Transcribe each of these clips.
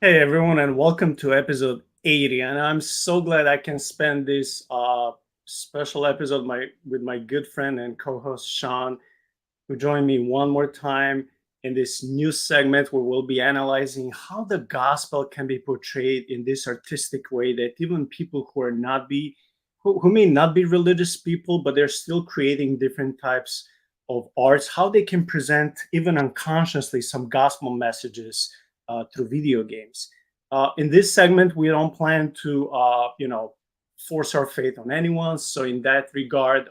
Hey everyone, and welcome to episode 80. And I'm so glad I can spend this special episode with my good friend and co-host Shaun, who joined me one more time in this new segment where we'll be analyzing how the gospel can be portrayed in this artistic way that even people who are not be who may not be religious people, but they're still creating different types of arts, how they can present even unconsciously some gospel messages through video games. In this segment, we don't plan to force our faith on anyone. So in that regard,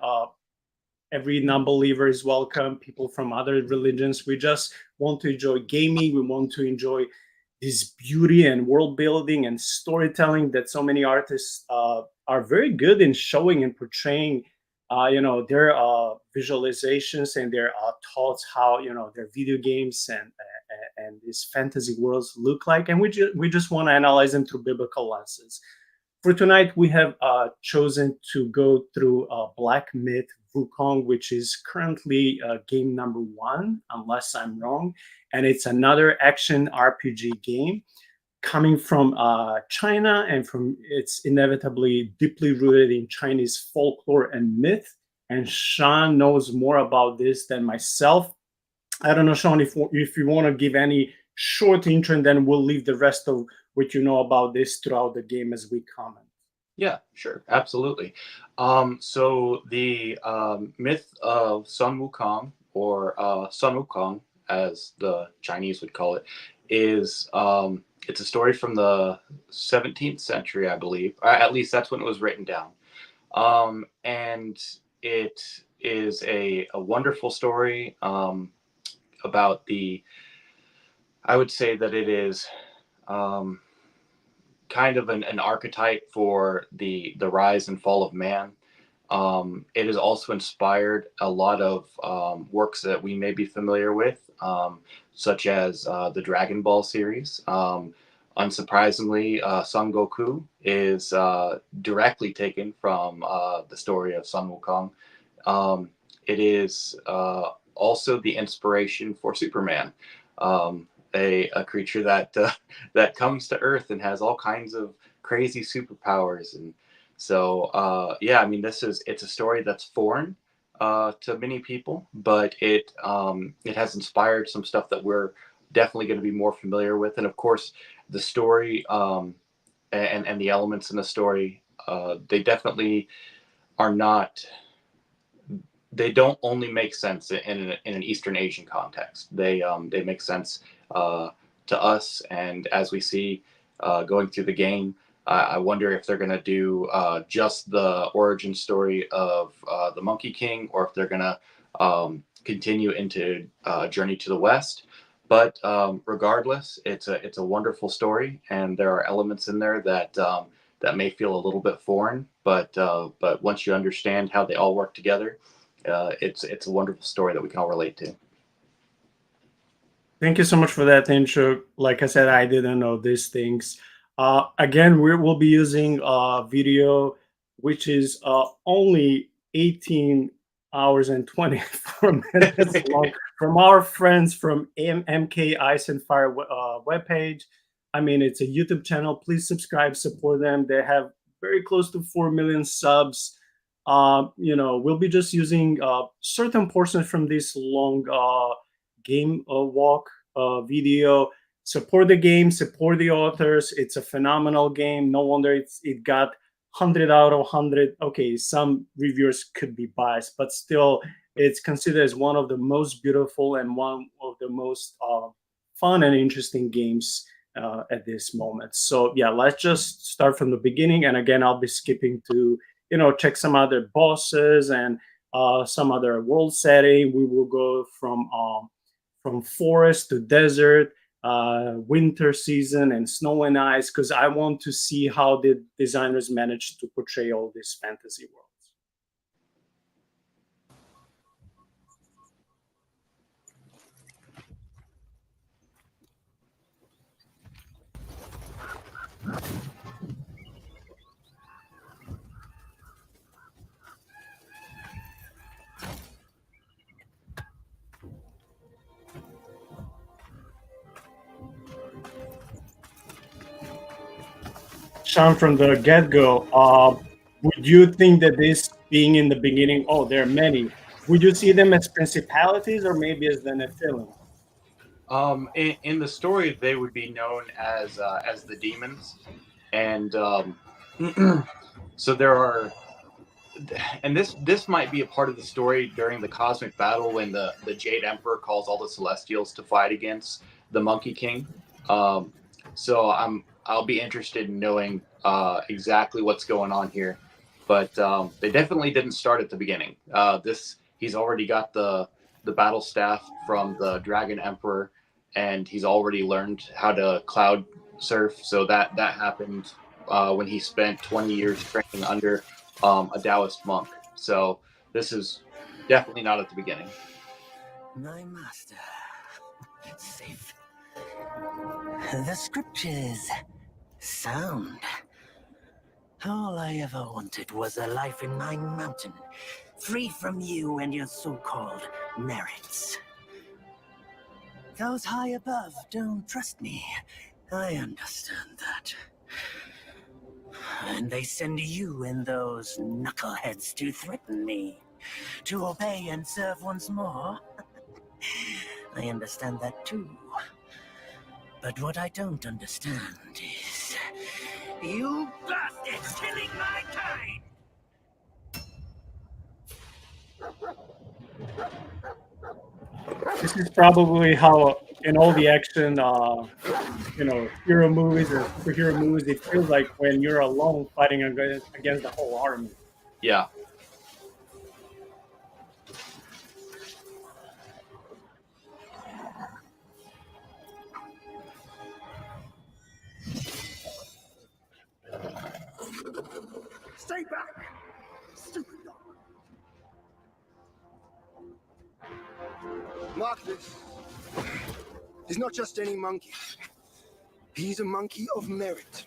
every non-believer is welcome, people from other religions. We just want to enjoy gaming. We want to enjoy this beauty and world building and storytelling that so many artists are very good in showing and portraying their visualizations and their thoughts, how their video games and these fantasy worlds look like, and we just want to analyze them through biblical lenses. For tonight, we have chosen to go through Black Myth Wukong, which is currently game number one, unless I'm wrong. And it's another action RPG game coming from China, and from it's inevitably deeply rooted in Chinese folklore and myth. And Shaun knows more about this than myself. I don't know, Shaun, if you want to give any short intro, and then we'll leave the rest of what you know about this throughout the game as we comment. Yeah, sure, absolutely. So the myth of Sun Wukong, or Sun Wukong, as the Chinese would call it, is it's a story from the 17th century, I believe. Or at least that's when it was written down. And it is a wonderful story about the. I would say that it is. Kind of an archetype for the rise and fall of man. It has also inspired a lot of works that we may be familiar with, such as the Dragon Ball series. Unsurprisingly, Son Goku is directly taken from the story of Sun Wukong. It is also the inspiration for Superman. A creature that that comes to Earth and has all kinds of crazy superpowers. And so yeah, I mean, it's a story that's foreign to many people, but it has inspired some stuff that we're definitely going to be more familiar with. And of course, the story and the elements in the story, they definitely are not. They don't only make sense in an Eastern Asian context. They make sense to us, and as we see going through the game, I wonder if they're going to do just the origin story of the Monkey King, or if they're going to continue into Journey to the West. But regardless, it's a wonderful story, and there are elements in there that may feel a little bit foreign, but once you understand how they all work together, it's a wonderful story that we can all relate to. Thank you so much for that intro. Like I said, I didn't know these things. Again, we'll be using video, which is only 18 hours and 24 minutes long, from our friends from MKIceAndFire webpage. I mean, it's a YouTube channel. Please subscribe, support them. They have very close to 4 million subs. We'll be just using certain portions from this long game walk video. Support the game, support the authors. It's a phenomenal game. No wonder it got 100 out of 100. Okay, some reviewers could be biased, but still, it's considered as one of the most beautiful and one of the most fun and interesting games at this moment. So yeah, let's just start from the beginning. And again, I'll be skipping to check some other bosses and some other world setting. We will go from forest to desert, winter season, and snow and ice, because I want to see how the designers managed to portray all these fantasy worlds. Sean, from the get-go, would you think that this being in the beginning, oh, there are many, would you see them as principalities or maybe as the Nephilim? In the story, they would be known as the demons, and so there are, and this might be a part of the story during the cosmic battle when the Jade Emperor calls all the Celestials to fight against the Monkey King. Um, so I'll be interested in knowing exactly what's going on here, but they definitely didn't start at the beginning. This he's already got the battle staff from the Dragon Emperor, and he's already learned how to cloud surf. So that happened when he spent 20 years training under a Taoist monk. So this is definitely not at the beginning. My master, safe. The scriptures sound. All I ever wanted was a life in my mountain, free from you and your so-called merits. Those high above don't trust me. I understand that. And they send you and those knuckleheads to threaten me, to obey and serve once more. I understand that too. But what I don't understand is you bastards killing my kind! This is probably how in all the action, hero movies or superhero movies, it feels like when you're alone fighting against the whole army. Yeah. Stay back! Stupid dog! Mark this. He's not just any monkey. He's a monkey of merit.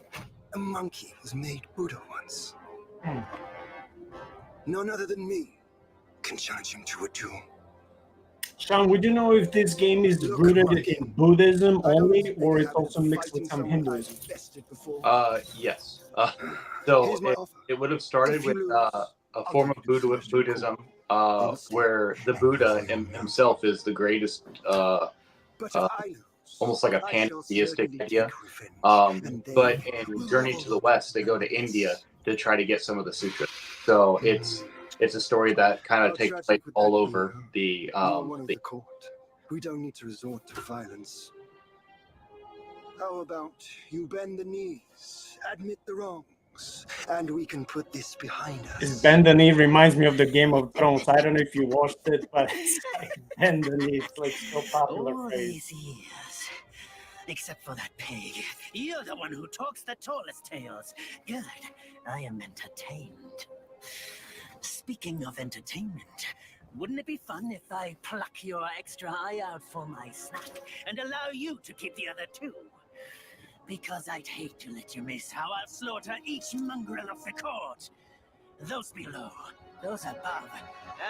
A monkey was made Buddha once. None other than me can challenge him to a duel. Sean, would you know if this game is rooted in Buddhism only, or it's also mixed with some Hinduism? Yes. So it would have started with a form of Buddhism, where the Buddha himself is the greatest, almost like a pantheistic idea. But in Journey to the West, they go to India to try to get some of the sutras. So it's a story that kind of takes place all over the. Court. We don't need to resort to violence. How about you bend the knees, admit the wrongs, and we can put this behind us. This bend the knee reminds me of the Game of Thrones. I don't know if you watched it, but it's like bend the knee. It's like so popular All phrase. these years, except for that pig, you're the one who talks the tallest tales. Good, I am entertained. Speaking of entertainment, wouldn't it be fun if I pluck your extra eye out for my snack and allow you to keep the other two? Because I'd hate to let you miss how I'll slaughter each mongrel of the court. Those below, those above,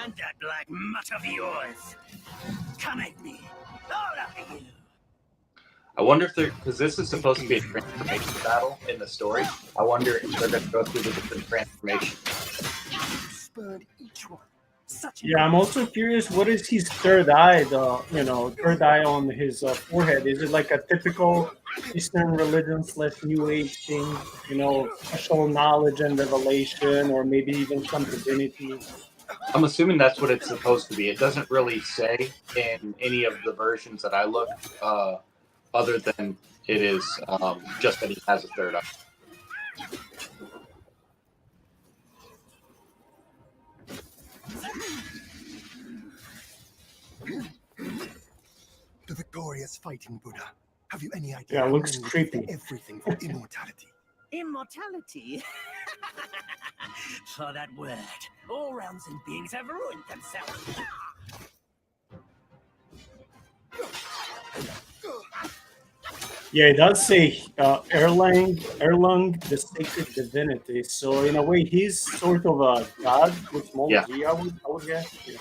and that black mutt of yours. Come at me, all of you. I wonder if because this is supposed to be a transformation battle in the story. I wonder if they're going to go through the different transformations. Spurred each one. Yeah, I'm also curious. What is his third eye? Third eye on his forehead. Is it like a typical Eastern religion / New Age thing? Special knowledge and revelation, or maybe even some divinity. I'm assuming that's what it's supposed to be. It doesn't really say in any of the versions that I looked, other than it is just that he has a third eye. The victorious fighting Buddha. Have you any idea? Yeah, it looks creepy. Everything for immortality. Immortality? For that word, all realms and beings have ruined themselves. Yeah, it does say Erlang, the sacred divinity. So in a way, he's sort of a god with small g, I would guess. Yeah.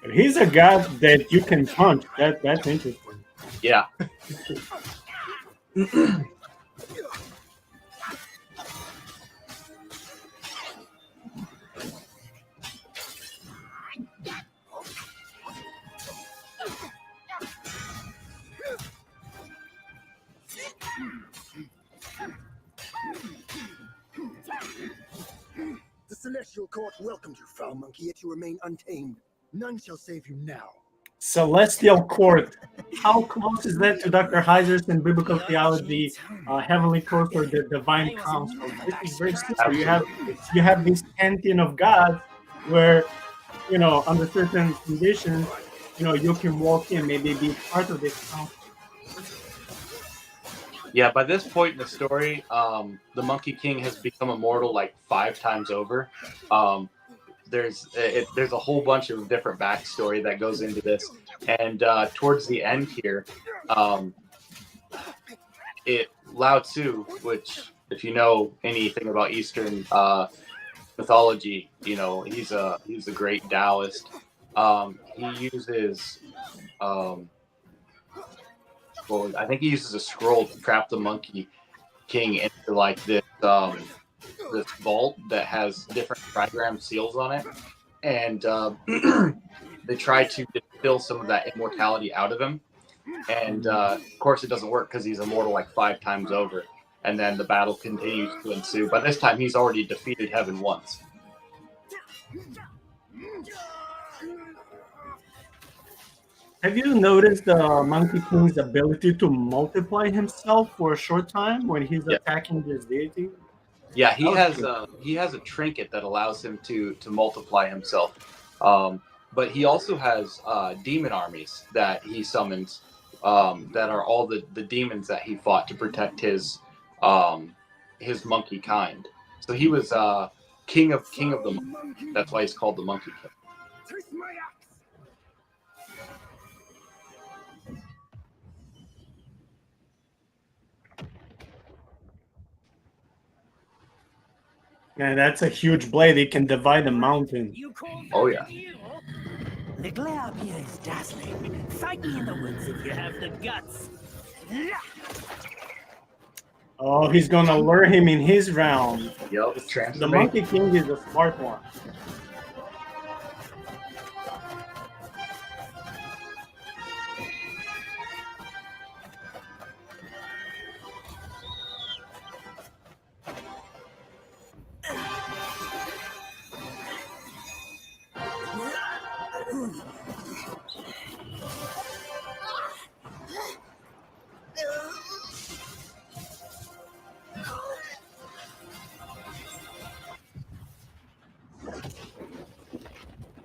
And he's a god that you can punch. That's interesting. Yeah. The Celestial Court welcomed you, foul monkey, yet you remain untamed. None shall save you now. Celestial court. How close is that to Dr. Heiser's in biblical theology, heavenly court or the divine council? This is very similar. Absolutely. You have this pantheon of gods where, under certain conditions, you can walk in, maybe be part of this council. Yeah, by this point in the story, the Monkey King has become immortal like 5 times over. There's a whole bunch of different backstory that goes into this, and towards the end here, Lao Tzu, which if you know anything about Eastern mythology, he's a great Taoist. He uses I think he uses a scroll to trap the Monkey King into like this vault that has different trigram seals on it, and they try to distill some of that immortality out of him, and of course it doesn't work because he's immortal like 5 times over, and then the battle continues to ensue. By this time he's already defeated heaven once. Have you noticed the Monkey King's ability to multiply himself for a short time when he's attacking this deity? Yeah, he has a trinket that allows him to multiply himself, but he also has demon armies that he summons, that are all the demons that he fought to protect his monkey kind. So he was king of the monkey. That's why he's called the Monkey King. Taste my axe. Man, that's a huge blade. It can divide a mountain. Oh yeah. The glare up here is dazzling. Fight me in the woods if you have the guts. Oh, he's gonna lure him in his round. Yep. The Monkey King is a smart one.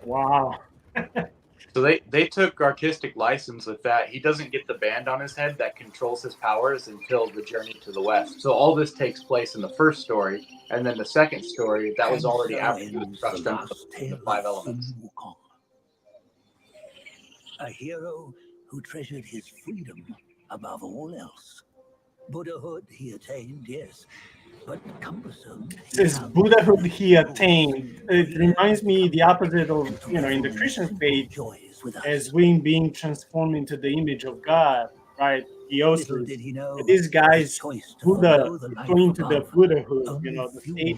Wow. So they took artistic license with that. He doesn't get the band on his head that controls his powers until the journey to the west. So all this takes place in the first story, and then the second story that was already after he was crushed under the 5 elements. Wukong. A hero who treasured his freedom above all else. Buddhahood he attained, yes, but cumbersome. This Buddhahood he attained. It reminds me the opposite of, in the Christian faith, as we being transformed into the image of God, right? Theosis. These guys, Buddha, going to the Buddhahood, the state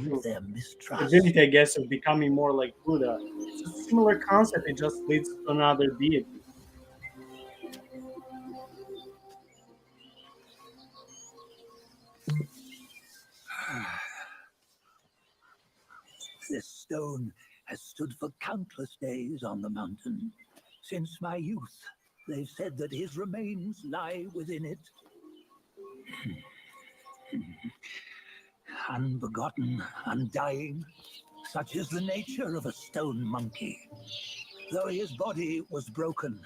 of divinity, I guess, of becoming more like Buddha. It's a similar concept. It just leads to another deity. This stone has stood for countless days on the mountain. Since my youth, they've said that his remains lie within it. Unbegotten, undying, such is the nature of a stone monkey. Though his body was broken,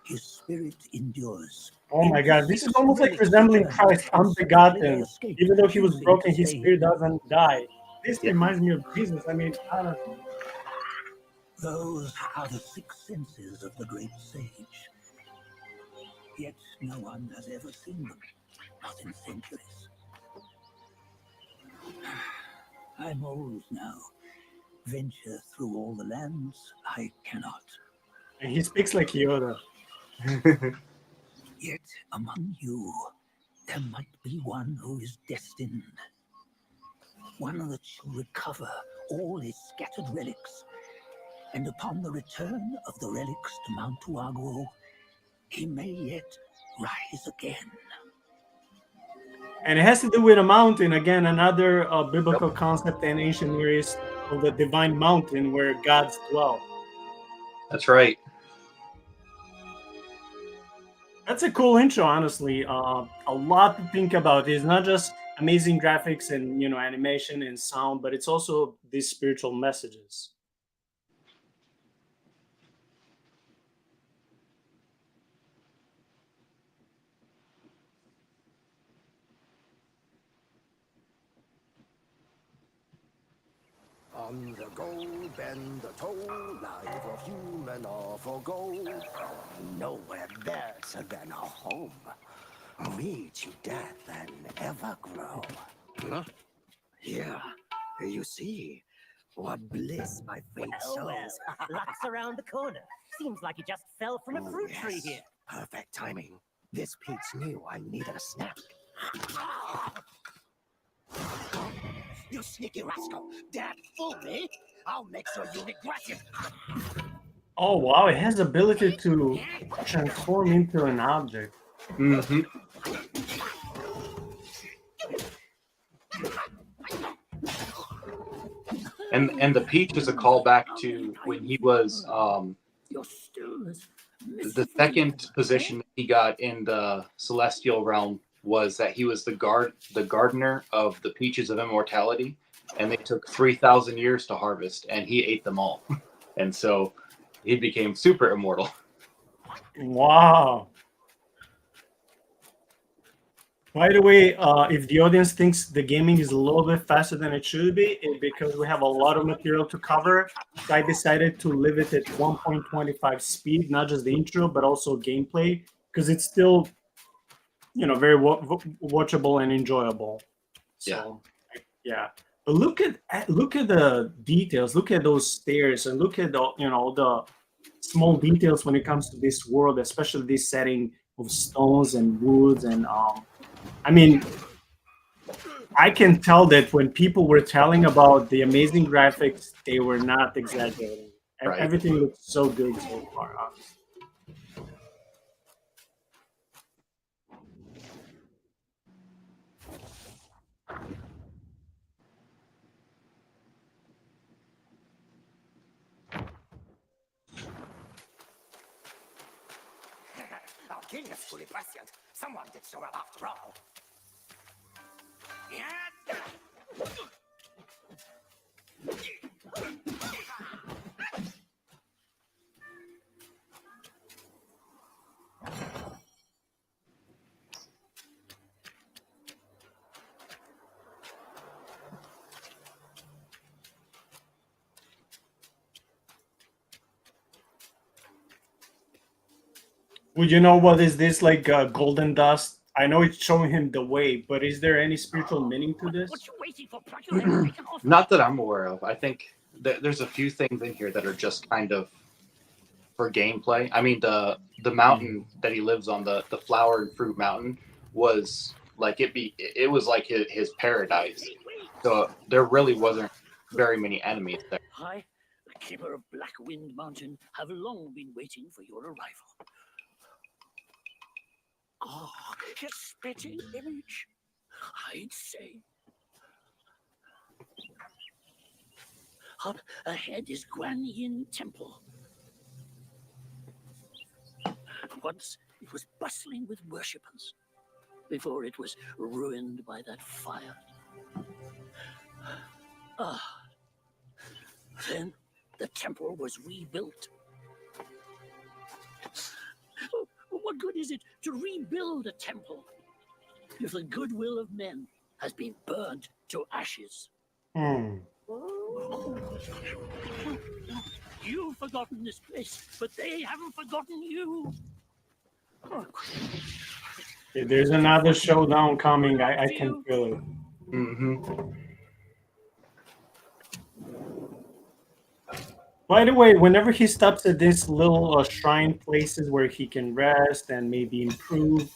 his spirit endures. Oh my God, this is almost like resembling Christ, unbegotten. Even though he was broken, his spirit doesn't die. This reminds me of Jesus. I mean, I don't know. Those are the 6 senses of the great sage. Yet no one has ever seen them, not in centuries. I'm old now. Venture through all the lands I cannot. And he speaks like Yoda. Yet among you, there might be one who is destined. One that shall recover all his scattered relics. And upon the return of the relics to Mount Tuaguo, he may yet rise again. And it has to do with a mountain. Again, another biblical concept in ancient Near East of the divine mountain where gods dwell. That's right. That's a cool intro, honestly. A lot to think about. It's not just amazing graphics and animation and sound, but it's also these spiritual messages. On the go, bend the toe, life of human or forgo. Nowhere better than a home. We to death and ever grow. Huh? Here, you see, what bliss my fate shows. Luck's around the corner. Seems like you just fell from a fruit tree here. Perfect timing. This peach knew I needed a snack. You sneaky rascal! Dad fooled me! I'll make sure you regret it! Oh wow, it has the ability to transform into an object. Mm-hmm. And the peach is a callback to when he was the second position that he got in the celestial realm was that he was the gardener of the peaches of immortality, and they took 3,000 years to harvest, and he ate them all, and so he became super immortal. Wow. By the way, if the audience thinks the gaming is a little bit faster than it should be, it's because we have a lot of material to cover. So I decided to leave it at 1.25 speed, not just the intro, but also gameplay, because it's still, very watchable and enjoyable. So, yeah. But look at the details. Look at those stairs, and look at the small details when it comes to this world, especially this setting of stones and woods and I mean, I can tell that when people were telling about the amazing graphics, they were not exaggerating. Right. Everything looks so good so far, honestly. Our king is fully prescient. Someone did so well after all. Yeah. Would you know what is this like golden dust? I know it's showing him the way, but is there any spiritual meaning to this? What you waiting for? Plug your head and make an offer. Not that I'm aware of. I think there's a few things in here that are just kind of for gameplay. I mean, the mountain that he lives on, the flower and fruit mountain, was like it was like his paradise. So there really wasn't very many enemies there. I, the keeper of Black Wind Mountain, have long been waiting for your arrival. Ah, a spitting image, I'd say. Up ahead is Guan Yin Temple. Once it was bustling with worshippers, before it was ruined by that fire. Then the temple was rebuilt. What good is it to rebuild a temple if the goodwill of men has been burned to ashes? You've forgotten this place, but they haven't forgotten you. There's another showdown coming. I can feel it. Mm-hmm. By the way, whenever he stops at this little shrine places where he can rest and maybe improve,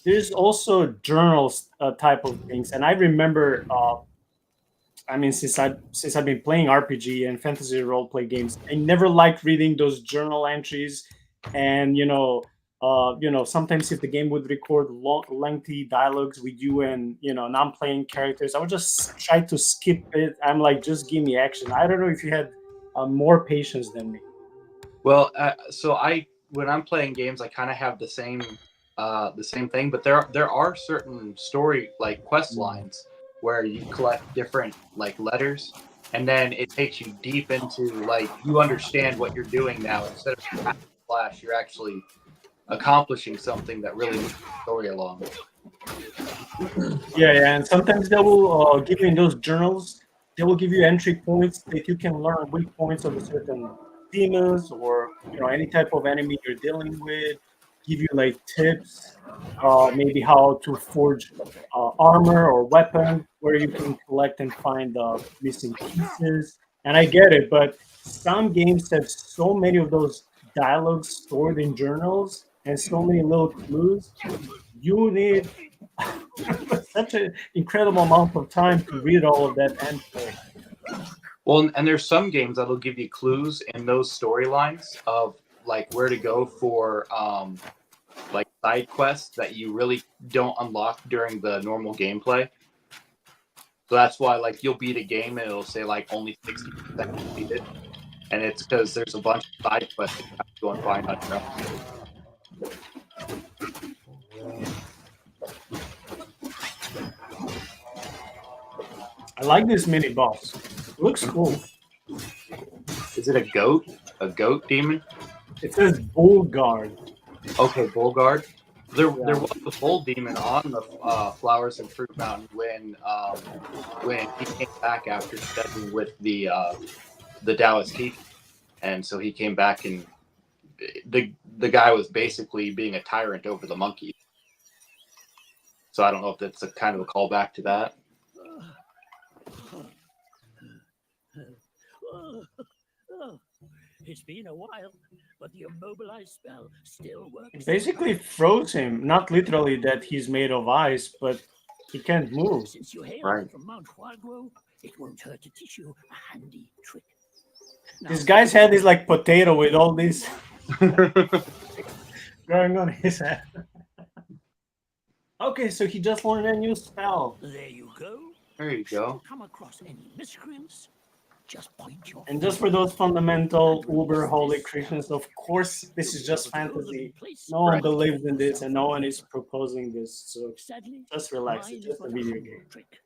there's also journals type of things. And I remember, I mean, since I've been playing RPG and fantasy role play games, I never liked reading those journal entries. And sometimes if the game would record lengthy dialogues with you and non-playing characters, I would just try to skip it. I'm like, just give me action. I don't know if you had more patience than me. Well, so when I'm playing games, I kind of have the same thing, but there are certain story like quest lines where you collect different like letters, and then it takes you deep into like you understand what you're doing now instead of flash. You're actually accomplishing something that really moves the story along. Yeah, and sometimes they will give you in those journals. They will give you entry points that you can learn weak points of a certain demons or any type of enemy you're dealing with. Give you like tips, maybe how to forge armor or weapon, where you can collect and find the missing pieces. And I get it, but some games have so many of those dialogues stored in journals and so many little clues. You need such an incredible amount of time to read all of that and play. Well, and there's some games that'll give you clues in those storylines of like where to go for like side quests that you really don't unlock during the normal gameplay. So that's why like you'll beat a game and it'll say like only 60% completed, and it's because there's a bunch of side quests that you have to go and find on your own. I like this mini boss. Looks cool. Is it a goat? A goat demon? It says Bull Guard. Okay, bull guard. There was a bull demon on the Flowers and Fruit Mountain when he came back after studying with the Taoist teacher, and so he came back and the guy was basically being a tyrant over the monkey. So I don't know if that's a kind of a callback to that. It's been a while, but the immobilized spell still works. It basically froze him. Not literally that he's made of ice, but he can't move. Since you hail Right. from Mount Hualguo, it won't hurt to teach you a handy trick. Now, This guy's head is like potato with all this growing on his head. Okay, so he just learned a new spell. there you go. There you Should go. you come across any miscreants, just point your And just for those fundamental uber holy Christians, of course, this is just fantasy. No one Right. believes in this, and no one is proposing this. So Sadly, just relax. mine It's is just a but video humble game. trick.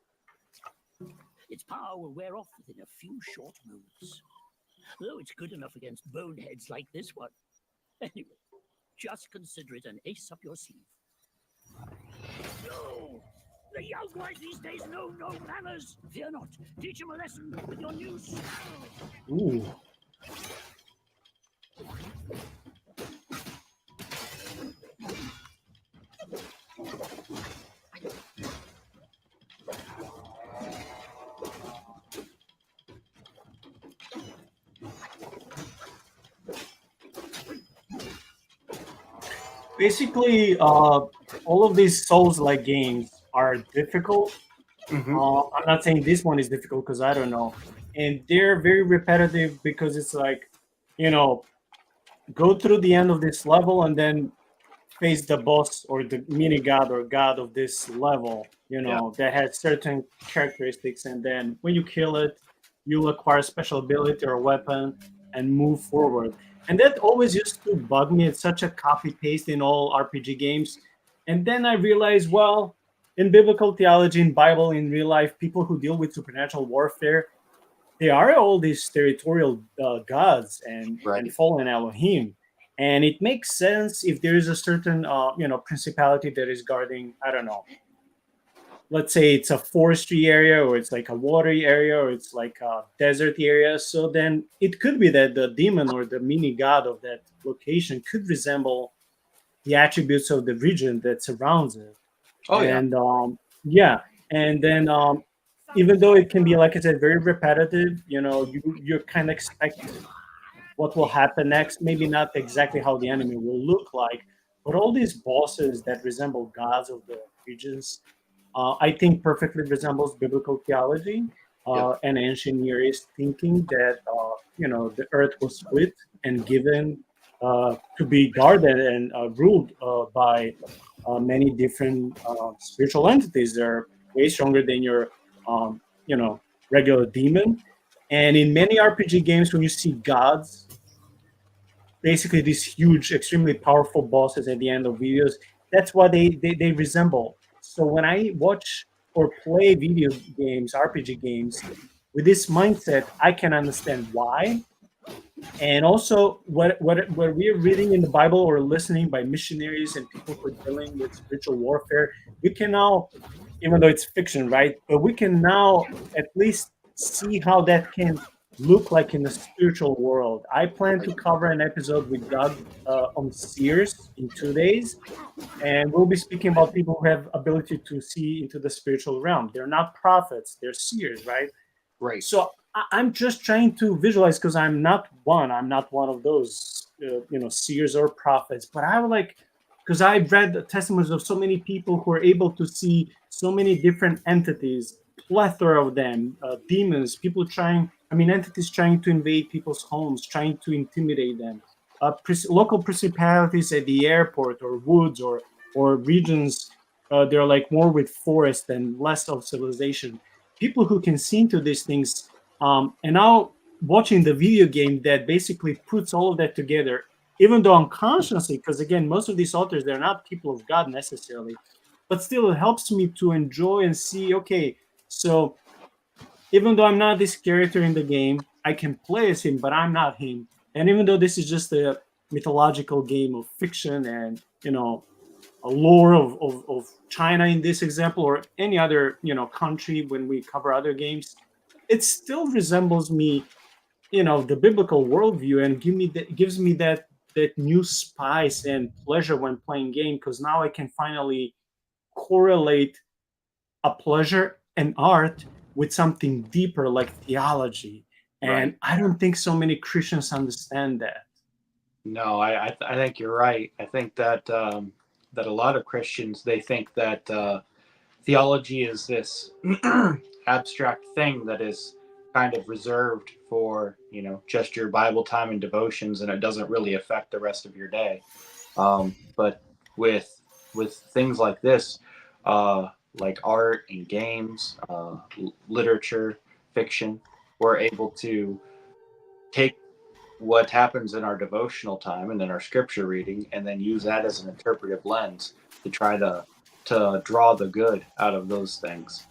Its power will wear off within a few short moves. Though it's good enough against boneheads like this one. Anyway, just consider it an ace up your sleeve. No! The young boys these days know no manners. Fear not. Teach them a lesson with your new spell. Ooh. Basically, all of these Souls-like games are difficult. I'm not saying this one is difficult because I don't know, and they're very repetitive because it's like, go through the end of this level and then face the boss or the mini god or god of this level, that has certain characteristics, and then when you kill it, you'll acquire a special ability or weapon and move forward. And that always used to bug me. It's such a copy paste in all RPG games. And then I realized, well, in biblical theology, in Bible, in real life, people who deal with supernatural warfare, they are all these territorial gods and fallen Elohim. And it makes sense if there is a certain, principality that is guarding, I don't know, let's say it's a forestry area or it's like a watery area or it's like a desert area. So then it could be that the demon or the mini god of that location could resemble the attributes of the region that surrounds it. Oh yeah. And and then even though it can be, like I said, very repetitive, you kind of expect what will happen next. Maybe not exactly how the enemy will look like, but all these bosses that resemble gods of the regions, I think perfectly resembles biblical theology Yep. and ancient Near East thinking that the earth was split and given to be guarded and ruled by many different spiritual entities. They're way stronger than your um, you know regular demon. And in many RPG games, when you see gods, basically these huge, extremely powerful bosses at the end of videos, that's what they resemble. So when I watch or play video games, RPG games, with this mindset, I can understand why. And also what we're reading in the Bible or listening by missionaries and people who are dealing with spiritual warfare, we can now, even though it's fiction, right? But we can now at least see how that can look like in the spiritual world. I plan to cover an episode with Doug on seers in 2 days, and we'll be speaking about people who have ability to see into the spiritual realm. They're not prophets; they're seers, right? Right. So I'm just trying to visualize because I'm not one. I'm not one of those, seers or prophets. But I would like, because I've read the testimonies of so many people who are able to see so many different entities, plethora of them, demons, entities trying to invade people's homes, trying to intimidate them, local principalities at the airport or woods or regions. They're like more with forest and less of civilization, people who can see into these things, and now watching the video game that basically puts all of that together, even though unconsciously, because again, most of these authors, they're not people of God necessarily, but still it helps me to enjoy and see, okay, so even though I'm not this character in the game, I can play as him, but I'm not him. And even though this is just a mythological game of fiction and a lore of China in this example, or any other country when we cover other games, it still resembles me, the biblical worldview, and gives me that new spice and pleasure when playing game, because now I can finally correlate a pleasure and art with something deeper like theology. And Right. I don't think so many Christians understand that. No, I think you're right. I think that that a lot of Christians, they think that theology is this abstract thing that is kind of reserved for just your Bible time and devotions, and it doesn't really affect the rest of your day. But with things like this, like art and games, literature, fiction, we're able to take what happens in our devotional time and in our scripture reading, and then use that as an interpretive lens to try to draw the good out of those things.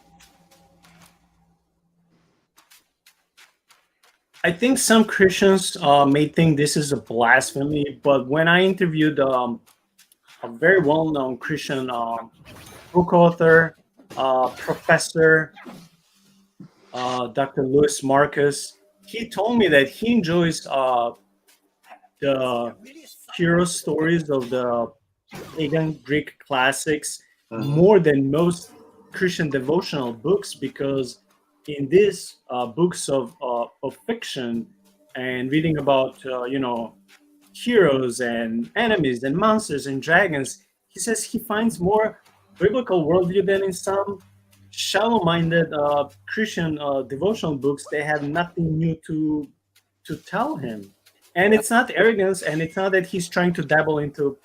I think some Christians may think this is a blasphemy, but when I interviewed a very well-known Christian book author, professor, Dr. Louis Marcus, he told me that he enjoys the hero stories of the pagan Greek classics Mhm. more than most Christian devotional books, because in these books of fiction and reading about heroes and enemies and monsters and dragons, he says he finds more biblical worldview than in some shallow-minded Christian devotional books. They have nothing new to tell him. And Yeah. it's not arrogance, and it's not that he's trying to dabble into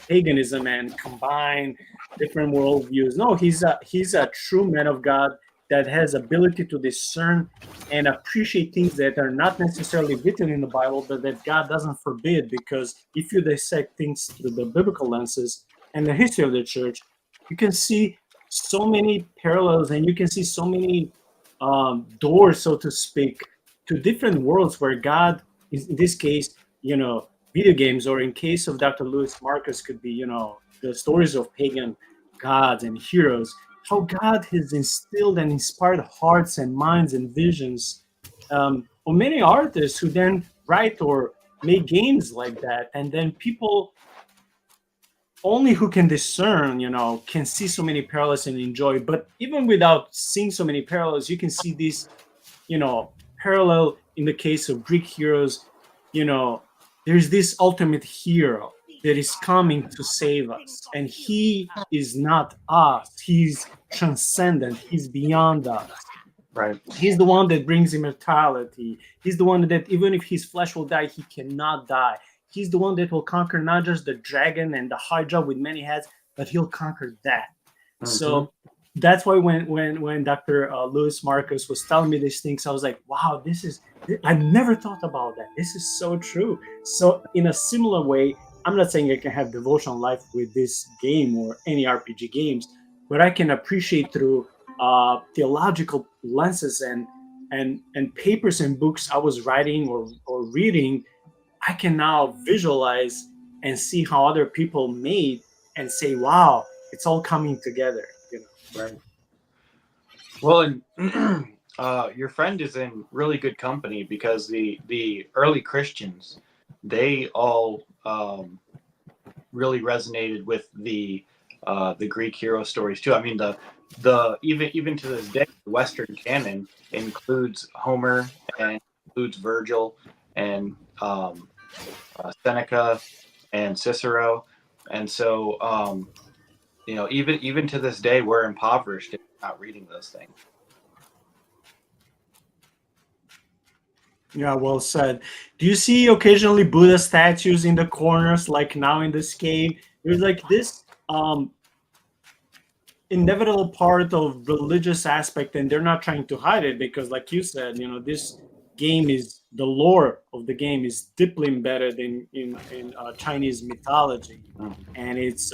paganism and combine different worldviews. No, he's a true man of God that has ability to discern and appreciate things that are not necessarily written in the Bible, but that God doesn't forbid. Because if you dissect things through the biblical lenses and the history of the church, you can see so many parallels, and you can see so many doors, so to speak, to different worlds where God is, in this case, video games, or in case of Dr. Lewis Marcus, could be, the stories of pagan gods and heroes, how God has instilled and inspired hearts and minds and visions of many artists who then write or make games like that. And then people only who can discern, can see so many parallels and enjoy. But even without seeing so many parallels, you can see these, parallel in the case of Greek heroes there's this ultimate hero that is coming to save us, and he is not us. He's transcendent. He's beyond us. Right. He's the one that brings immortality. He's the one that even if his flesh will die, he cannot die. He's the one that will conquer not just the dragon and the Hydra with many heads, but he'll conquer death. So that's why when Dr. Lewis Marcus was telling me these things, I was like, wow, I never thought about that. This is so true. So in a similar way, I'm not saying I can have devotional life with this game or any RPG games, but I can appreciate through theological lenses and papers and books I was writing or reading. I can now visualize and see how other people made and say, wow, it's all coming together. Right. Well, and your friend is in really good company, because the early Christians, they all really resonated with the Greek hero stories too. I mean, the even to this day, the Western canon includes Homer and includes Virgil and Seneca and Cicero, and so even to this day, we're impoverished if we're not reading those things. Yeah, well said. Do you see occasionally Buddha statues in the corners, like now in this game? There's like this inevitable part of religious aspect, and they're not trying to hide it because, like you said, this game is the lore of the game is deeply embedded in Chinese mythology, and it's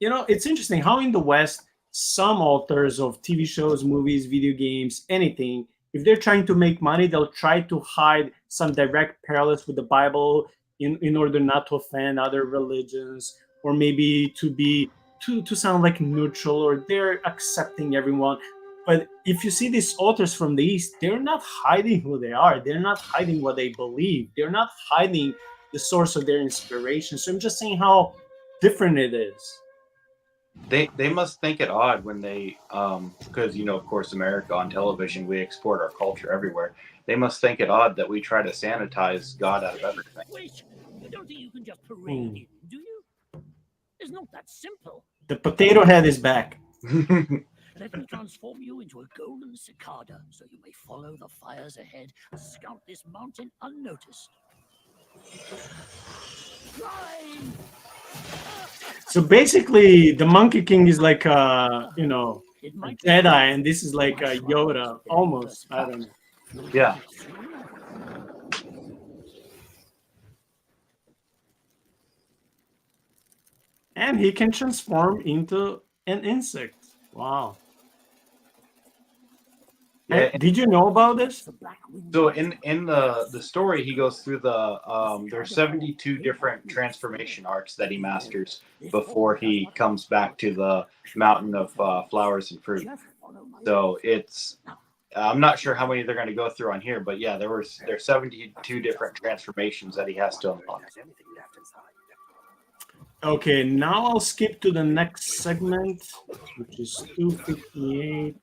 it's interesting how in the West some authors of TV shows, movies, video games, anything, if they're trying to make money, they'll try to hide some direct parallels with the Bible in order not to offend other religions, or maybe to sound like neutral, or they're accepting everyone. But if you see these authors from the East, they're not hiding who they are. They're not hiding what they believe. They're not hiding the source of their inspiration. So I'm just saying how different it is. They must think it odd when they because of course, America on television, we export our culture everywhere. They must think it odd that we try to sanitize God out of everything. Wait, you don't think you can just parade in, do you? It's not that simple. The potato head is back. Let me transform you into a golden cicada so you may follow the fires ahead and scout this mountain unnoticed. Fly! So basically, the Monkey King is like a Jedi, and this is like a Yoda, almost. I don't know. Yeah. And he can transform into an insect. Wow. Yeah, Did you know about this? So in the story, he goes through there's 72 different transformation arts that he masters before he comes back to the mountain of flowers and fruit. So I'm not sure how many they're going to go through on here, but yeah, there's 72 different transformations that he has to unlock. Okay, now I'll skip to the next segment, which is 258.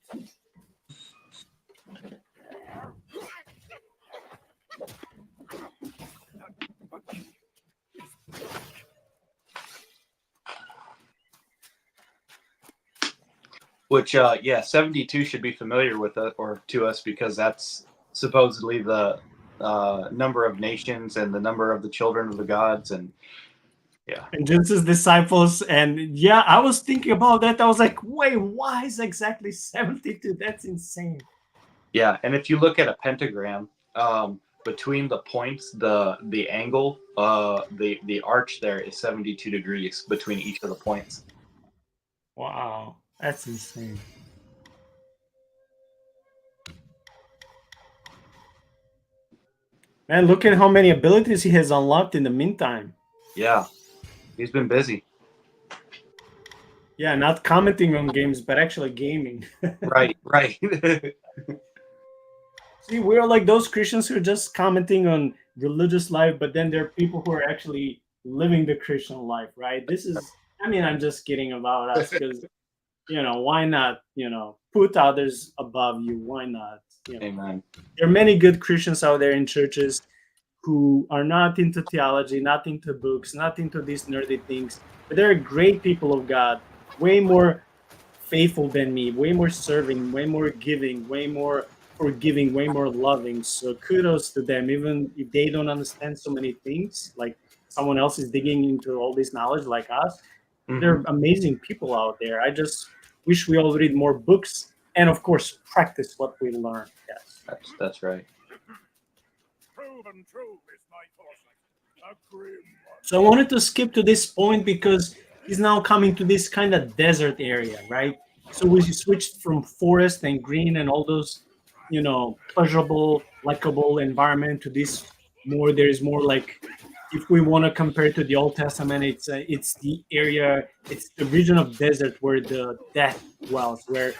Which 72 should be familiar with us or to us, because that's supposedly the number of nations and the number of the children of the gods, and and Jesus' disciples. And yeah, I was thinking about that. I was like, wait, why is exactly 72? That's insane. Yeah, and if you look at a pentagram, between the points, the angle, the arch there is 72 degrees between each of the points. Wow, that's insane. Man, look at how many abilities he has unlocked in the meantime. Yeah, he's been busy. Yeah, not commenting on games, but actually gaming. Right. See, we're like those Christians who are just commenting on religious life, but then there are people who are actually living the Christian life, right? I'm just kidding about us because, why not, put others above you? Why not? Amen. There are many good Christians out there in churches who are not into theology, not into books, not into these nerdy things, but they're great people of God, way more faithful than me, way more serving, way more giving, way more forgiving, way more loving. So kudos to them, even if they don't understand so many things, like someone else is digging into all this knowledge like us. They're amazing people out there. I just wish we all read more books and, of course, practice what we learn. Yes. That's right. Proven true is my foresight. A grim one. So I wanted to skip to this point because he's now coming to this kind of desert area, right? So we switched from forest and green and all those, pleasurable, likable environment to this more. There's more like, if we want to compare it to the Old Testament, it's the area, it's the region of desert where the death dwells, where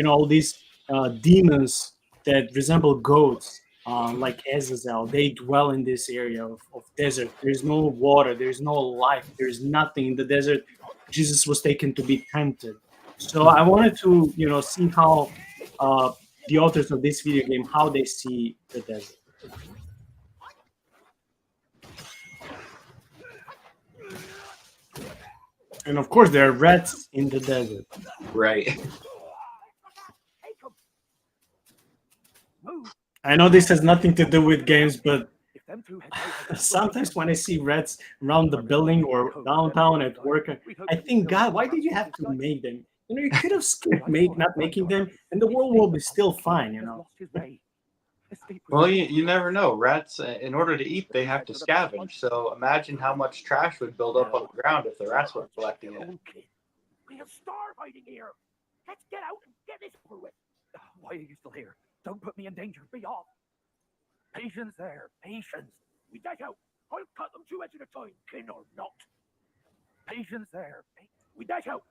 all these demons that resemble goats, like Azazel, they dwell in this area of desert. There's no water, there's no life, there's nothing in the desert. Jesus was taken to be tempted. So I wanted to, see how the authors of this video game, how they see the desert. And of course, there are rats in the desert. Right. I know this has nothing to do with games, but sometimes when I see rats around the building or downtown at work, I think, God, why did you have to make them? You could have skipped not making them, and the world will be still fine, Well, you never know. Rats, in order to eat, they have to scavenge. So imagine how much trash would build up on the ground if the rats were collecting it. We'll starve hiding here. Let's get out and get this over with. Why are you still here? Don't put me in danger. Be off. Patience there. Patience. We dash out. I'll cut them 2 heads at a time, kin or not. Patience there. We dash out.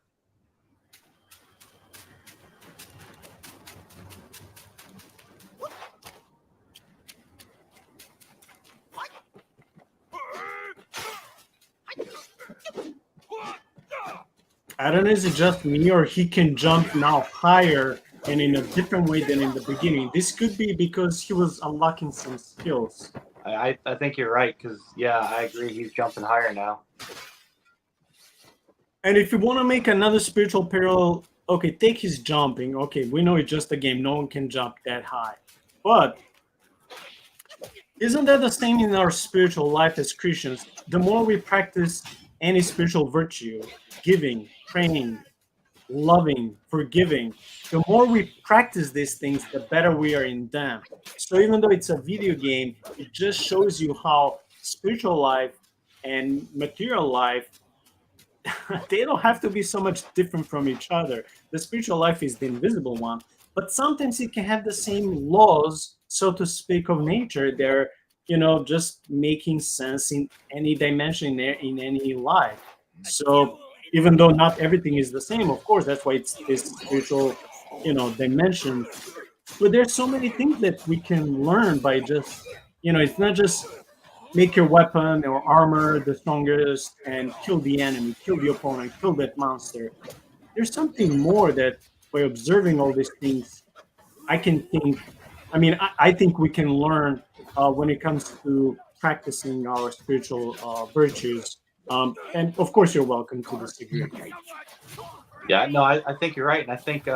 I don't know, is it just me or he can jump now higher and in a different way than in the beginning? This could be because he was unlocking some skills. I think you're right, because, yeah, I agree. He's jumping higher now. And if you want to make another spiritual parallel, okay, take his jumping. Okay, we know it's just a game. No one can jump that high. But isn't that the same in our spiritual life as Christians? The more we practice any spiritual virtue, giving, praying, loving, forgiving, the more we practice these things, the better we are in them. So even though it's a video game, it just shows you how spiritual life and material life, they don't have to be so much different from each other. The spiritual life is the invisible one, but sometimes it can have the same laws, so to speak, of nature. They're, just making sense in any dimension in any life. So even though not everything is the same, of course, that's why it's this spiritual, dimension. But there's so many things that we can learn by just, it's not just make your weapon or armor the strongest and kill the enemy, kill the opponent, kill that monster. There's something more that by observing all these things, I think we can learn when it comes to practicing our spiritual virtues. And of course, you're welcome to disagree. Yeah, no, I think you're right. And I think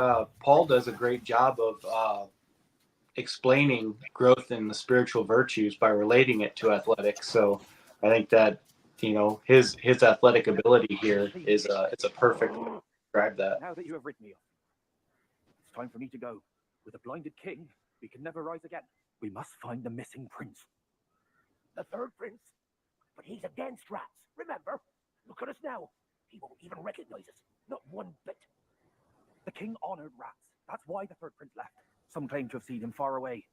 Paul does a great job of explaining growth in the spiritual virtues by relating it to athletics. So I think that, his athletic ability here is it's a perfect way to describe that. Now that you have rid me of, it's time for me to go. With a blinded king, we can never rise again. We must find the missing prince. The third prince? But he's against rats, remember? Look at us now. He won't even recognize us. Not one bit. The king honored rats. That's why the third prince left. Some claim to have seen him far away,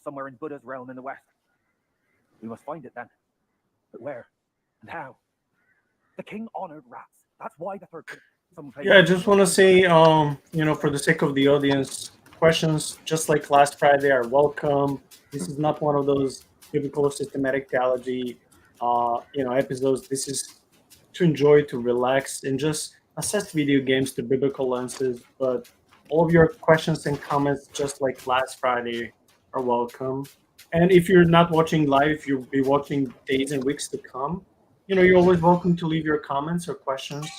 somewhere in Buddha's realm in the west. We must find it then. But where and how? The king honored rats. That's why the third prince. Yeah, I just want to say, for the sake of the audience, questions just like last Friday are welcome. This is not one of those biblical systematic theology, episodes. This is to enjoy, to relax, and just assess video games through biblical lenses. But all of your questions and comments, just like last Friday, are welcome. And if you're not watching live, you'll be watching days and weeks to come. You're always welcome to leave your comments or questions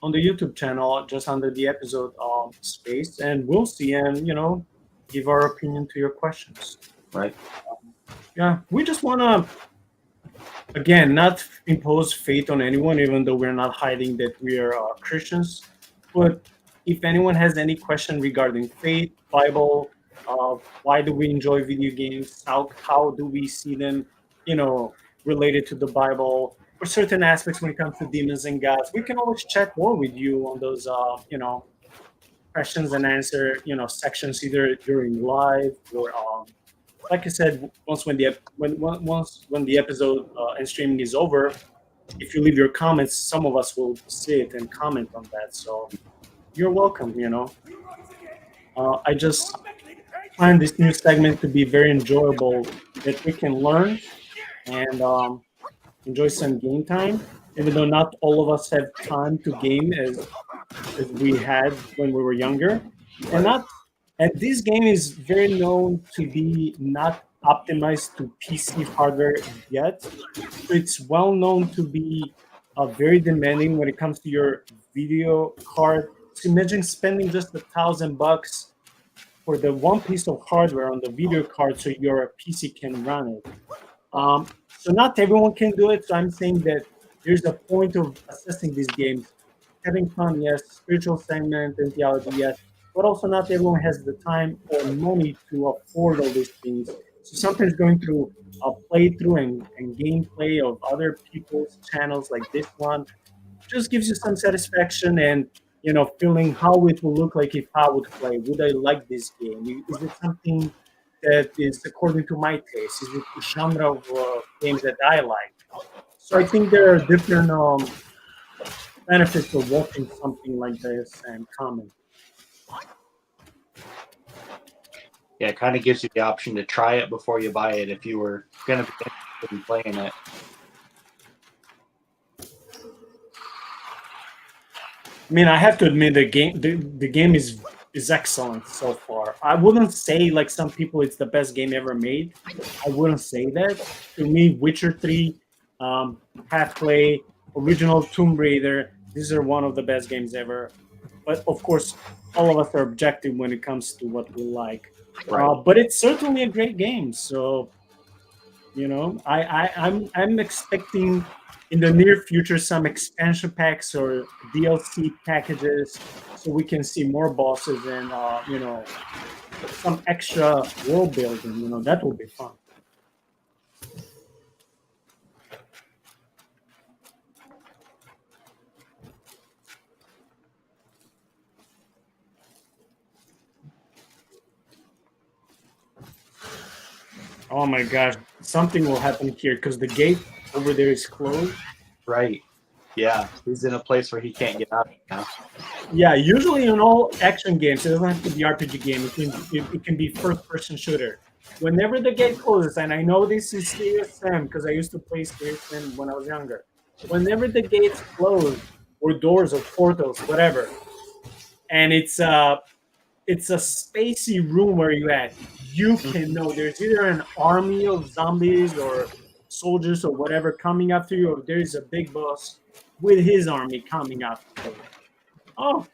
on the YouTube channel just under the episode space, and we'll see and give our opinion to your questions. Right. Yeah, we just want to again not impose faith on anyone, even though we're not hiding that we are Christians. But if anyone has any question regarding faith, Bible, why do we enjoy video games, how do we see them, related to the Bible, or certain aspects when it comes to demons and gods, we can always chat more with you on those questions and answer sections, either during live or like I said, once when the episode and streaming is over, if you leave your comments, some of us will see it and comment on that. So you're welcome. I just find this new segment to be very enjoyable, that we can learn and enjoy some game time, even though not all of us have time to game as we had when we were younger, and not. And this game is very known to be not optimized to PC hardware yet. So it's well known to be very demanding when it comes to your video card. So imagine spending just $1,000 for the one piece of hardware on the video card so your PC can run it. So not everyone can do it. So I'm saying that there's a point of assessing these games. Having fun, yes. Spiritual segment and theology, yes. But also not everyone has the time or money to afford all these things. So sometimes going through a playthrough and gameplay of other people's channels like this one just gives you some satisfaction and feeling how it will look like if I would play. Would I like this game? Is it something that is according to my taste? Is it the genre of games that I like? So I think there are different benefits of watching something like this and commenting. Yeah, it kind of gives you the option to try it before you buy it if you were going to be interested in playing it. I mean, I have to admit the game is excellent so far. I wouldn't say, like some people, it's the best game ever made. I wouldn't say that. To me, Witcher 3, Half-Play, original Tomb Raider, these are one of the best games ever. But of course, all of us are objective when it comes to what we like. Right. But it's certainly a great game. So, I'm expecting in the near future some expansion packs or DLC packages, so we can see more bosses and some extra world building. That will be fun. Oh my gosh, something will happen here because the gate over there is closed. Right. Yeah, he's in a place where he can't get out now. Yeah, usually in all action games, it doesn't have to be RPG game. It can be first-person shooter. Whenever the gate closes, and I know this is Serious Sam because I used to play Serious Sam when I was younger. Whenever the gates close, or doors or portals, whatever, and it's a spacey room where you're at, you can know there's either an army of zombies or soldiers or whatever coming after you, or there's a big boss with his army coming after you. Oh,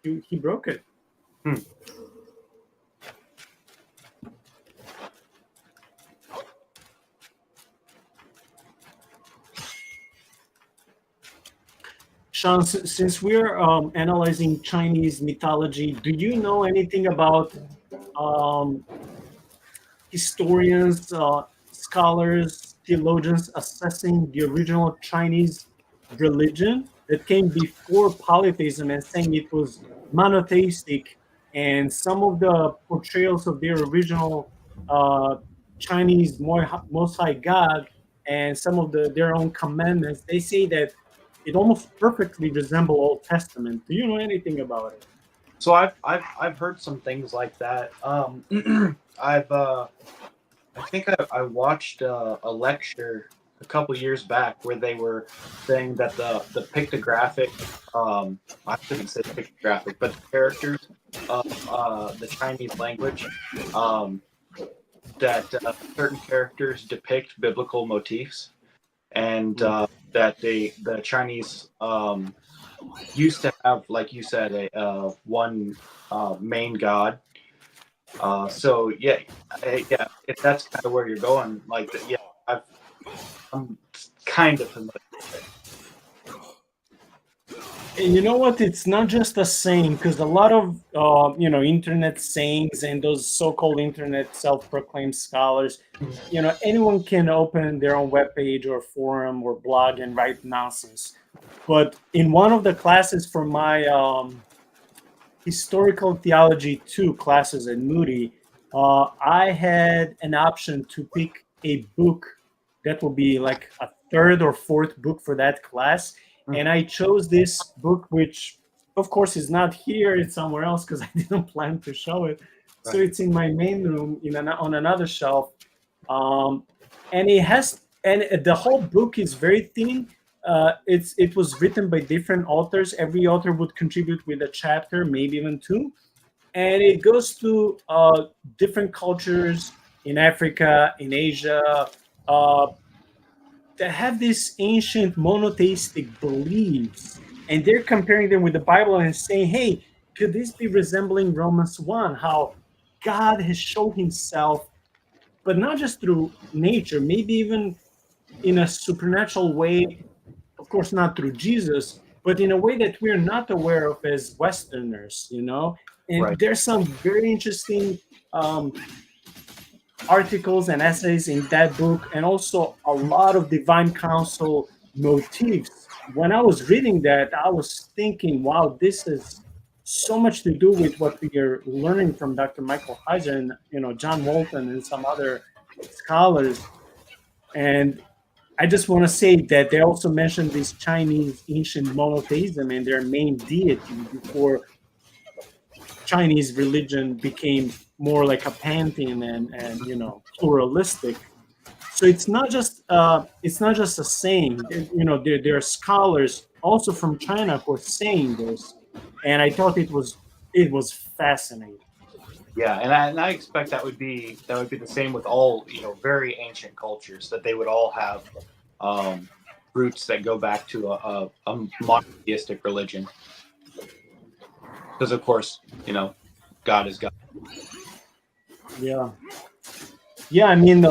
he broke it. Shaun, since we're analyzing Chinese mythology, do you know anything about historians, scholars, theologians assessing the original Chinese religion that came before polytheism and saying it was monotheistic, and some of the portrayals of their original Chinese Most High God and some of their own commandments, they say that it almost perfectly resembles Old Testament. Do you know anything about it? So I've heard some things like that. I think I watched a lecture a couple years back where they were saying that the pictographic, I shouldn't say pictographic, but the characters of the Chinese language that certain characters depict biblical motifs, and that the Chinese used to have, like you said, a one main god. So yeah, yeah, if that's kind of where you're going, like yeah, I'm kind of familiar with it. And you know what? It's not just a saying, because a lot of internet sayings and those so-called internet self-proclaimed scholars, anyone can open their own webpage or forum or blog and write nonsense. But in one of the classes for my historical theology 2 classes at Moody, I had an option to pick a book that will be like a third or fourth book for that class. And I chose this book, which of course is not here, it's somewhere else because I didn't plan to show it. So Right. it's in my main room on another shelf. And the whole book is very thin. It was written by different authors. Every author would contribute with a chapter, maybe even two, and it goes to different cultures in Africa, in Asia, uh, that have these ancient monotheistic beliefs, and they're comparing them with the Bible and saying, "Hey, could this be resembling Romans 1? How God has shown Himself, but not just through nature, maybe even in a supernatural way, of course not through Jesus, but in a way that we're not aware of as Westerners. And Right. there's some very interesting um, articles and essays in that book, and also a lot of divine counsel motifs. When I was reading that, I was thinking, wow, this is so much to do with what we are learning from Dr. Michael Heiser and John Walton and some other scholars. And I just want to say that they also mentioned this Chinese ancient monotheism and their main deity before Chinese religion became more like a pantheon and pluralistic. So it's not just a saying. There are scholars also from China who are saying this, and I thought it was fascinating. Yeah, and I expect that would be the same with all very ancient cultures, that they would all have roots that go back to a monotheistic religion, because of course God is God. Yeah, yeah. I mean,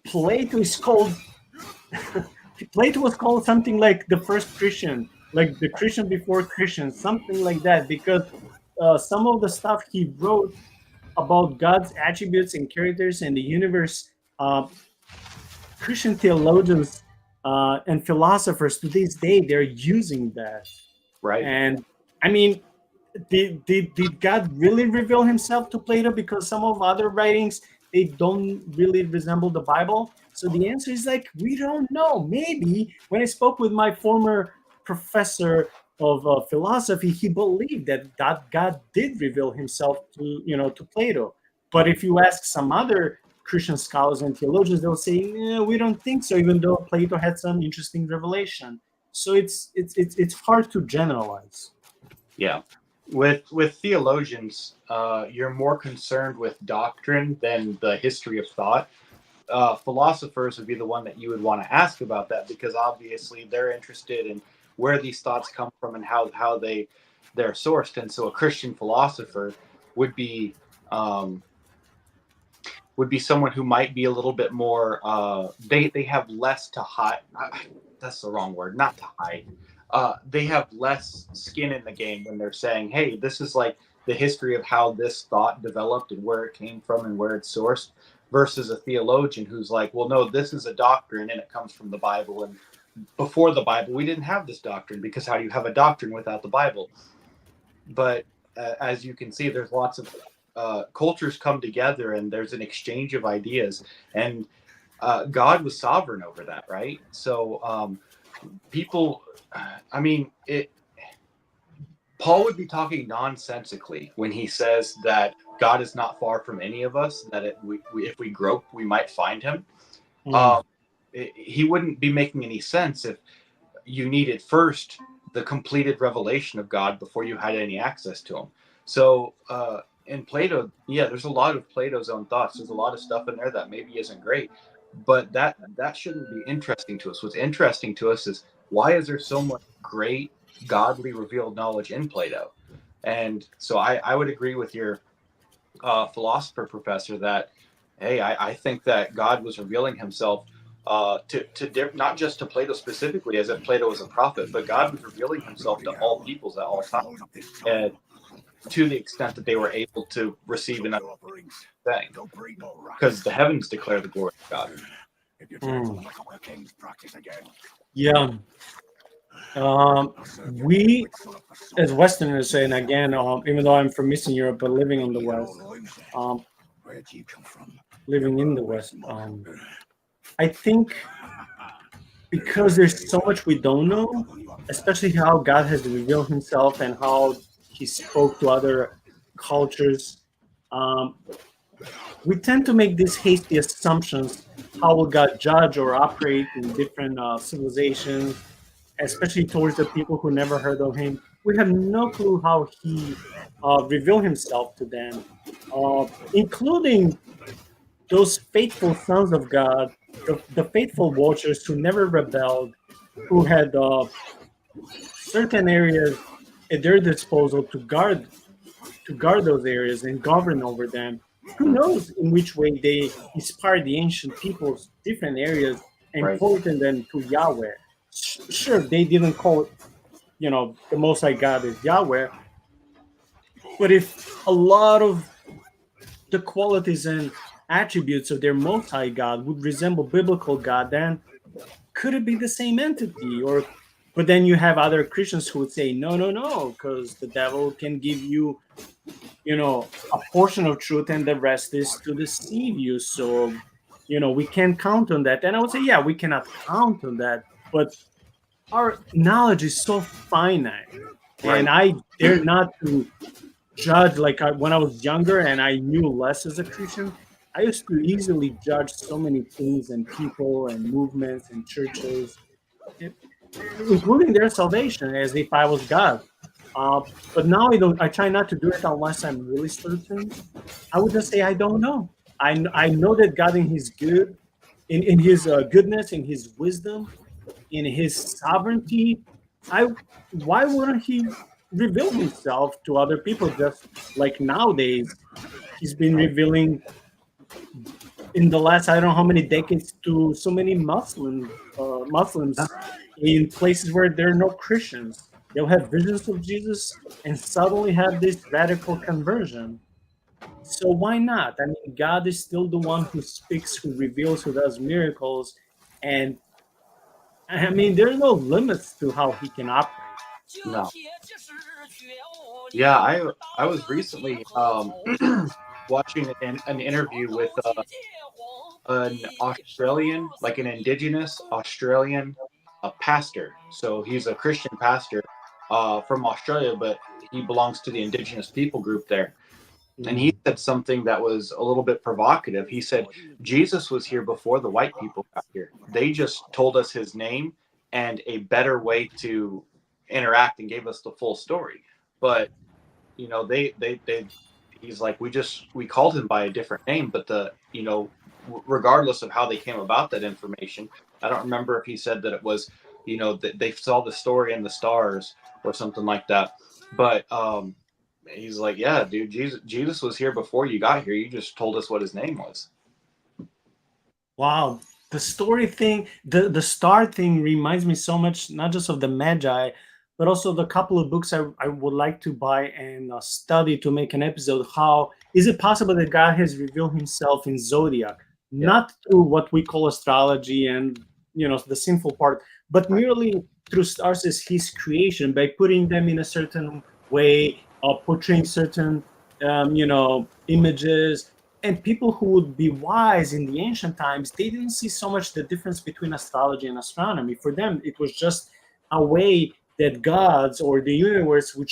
Plato is called Plato was called something like the first Christian, like the Christian before Christian, something like that, because some of the stuff he wrote about God's attributes and characters and the universe, uh, Christian theologians and philosophers to this day, they're using that. Right. And I mean, did God really reveal himself to Plato? Because some of other writings, they don't really resemble the Bible. So the answer is like, we don't know. Maybe when I spoke with my former professor of philosophy, he believed that God did reveal himself to Plato. But if you ask some other Christian scholars and theologians, they'll say, we don't think so, even though Plato had some interesting revelation. So it's hard to generalize. Yeah. With theologians, you're more concerned with doctrine than the history of thought. Philosophers would be the one that you would want to ask about that, because obviously they're interested in where these thoughts come from and how they're sourced. And so a Christian philosopher would be um, someone who might be a little bit more. They have less to hide. That's the wrong word. Not to hide. They have less skin in the game when they're saying, "Hey, this is like the history of how this thought developed and where it came from and where it's sourced," versus a theologian who's like, "Well, no, this is a doctrine and it comes from the Bible. And before the Bible, we didn't have this doctrine, because how do you have a doctrine without the Bible?" But as you can see, there's lots of cultures come together and there's an exchange of ideas, and God was sovereign over that, right? So people, I mean, Paul would be talking nonsensically when he says that God is not far from any of us, that if we grope, we might find him. Mm. He wouldn't be making any sense if you needed first the completed revelation of God before you had any access to him. So in Plato, yeah, there's a lot of Plato's own thoughts. There's a lot of stuff in there that maybe isn't great, but that shouldn't be interesting to us. What's interesting to us is why is there so much great godly revealed knowledge in Plato? And so I would agree with your philosopher professor that, hey, I think that God was revealing himself not just to Plato specifically, as if Plato was a prophet, but God was revealing himself to all peoples at all times, and to the extent that they were able to receive another thing, because the heavens declare the glory of God. Yeah. We as Westerners, and again, even though I'm from Eastern Europe but living in the West, living in the West, I think because there's so much we don't know, especially how God has revealed himself and how he spoke to other cultures, we tend to make these hasty assumptions. How will God judge or operate in different civilizations, especially towards the people who never heard of him? We have no clue how he revealed himself to them, including those faithful sons of God, the faithful watchers who never rebelled, who had certain areas at their disposal to guard those areas and govern over them. Who knows in which way they inspired the ancient peoples, different areas, and Right. pointed them to Yahweh. Sure, they didn't call it, the Most High God is Yahweh, but if a lot of the qualities and attributes of their Most High God would resemble biblical God, then could it be the same entity? But then you have other Christians who would say, no, because the devil can give you, a portion of truth and the rest is to deceive you. So, we can't count on that. And I would say, yeah, we cannot count on that, but our knowledge is so finite. Right. And I dare not to judge like when I was younger and I knew less as a Christian. I used to easily judge so many things and people and movements and churches, including their salvation, as if I was God. But now I don't. I try not to do it unless I'm really certain. I would just say I don't know. I know that God in His in His goodness, in His wisdom, in His sovereignty, why wouldn't He reveal Himself to other people? Just like nowadays, He's been revealing in the last I don't know how many decades to so many Muslims in places where there are no Christians. They'll have visions of Jesus and suddenly have this radical conversion. So why not? I mean, God is still the one who speaks, who reveals, who does miracles, and I mean, there are no limits to how He can operate. No. Yeah, I was recently watching an interview with an Australian, like an indigenous Australian pastor. So he's a Christian pastor from Australia, but he belongs to the indigenous people group there. And he said something that was a little bit provocative. He said, Jesus was here before the white people got here. They just told us his name and a better way to interact and gave us the full story. But, he's like, we called him by a different name, but regardless of how they came about that information, I don't remember if he said that it was, that they saw the story in the stars or something like that. But, he's like, yeah, dude, Jesus was here before you got here. You just told us what his name was. Wow, the story thing, the star thing reminds me so much, not just of the Magi, but also the couple of books I would like to buy and study to make an episode. How is it possible that God has revealed himself in zodiac, not through what we call astrology and the sinful part, but merely through stars as his creation by putting them in a certain way, portraying certain images. And people who would be wise in the ancient times, they didn't see so much the difference between astrology and astronomy. For them, it was just a way that gods or the universe would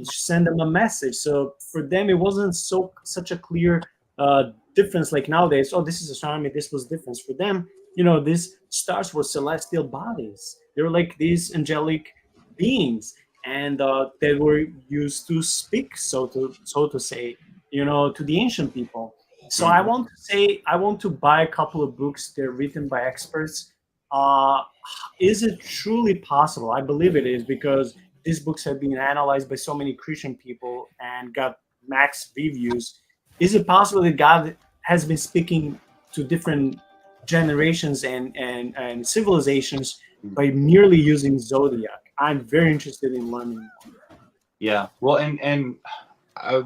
send them a message. So for them, it wasn't such a clear difference like nowadays. Oh, this is astronomy. This was difference. For them, these stars were celestial bodies. They were like these angelic beings, and they were used to speak, so to say. to the ancient people. So I want to say, I want to buy a couple of books. They're written by experts. Uh, is it truly possible? I believe it is, because these books have been analyzed by so many Christian people and got max reviews. Is it possible that God has been speaking to different generations and civilizations by merely using zodiac? I'm very interested in learning more. Yeah. Well, and I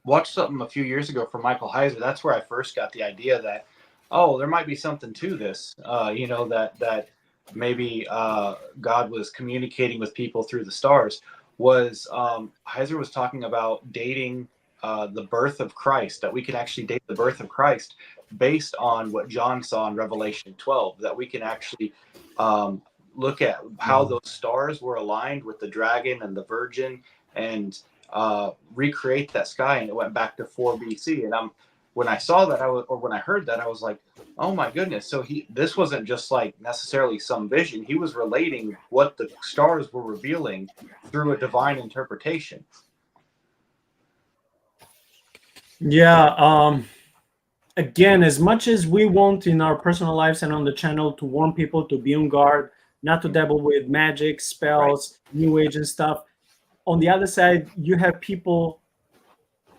watched something a few years ago from Michael Heiser. That's where I first got the idea that, oh, there might be something to this. That maybe God was communicating with people through the stars. Was Heiser was talking about dating the birth of Christ, that we can actually date the birth of Christ based on what John saw in Revelation 12, that we can actually look at how those stars were aligned with the dragon and the virgin, and recreate that sky, and it went back to 4 BC. And when I saw that, when I heard that, I was like, oh my goodness. So this wasn't just like necessarily some vision. He was relating what the stars were revealing through a divine interpretation. Yeah. Again, as much as we want in our personal lives and on the channel to warn people to be on guard, not to dabble with magic, spells, new age and stuff, on the other side, you have people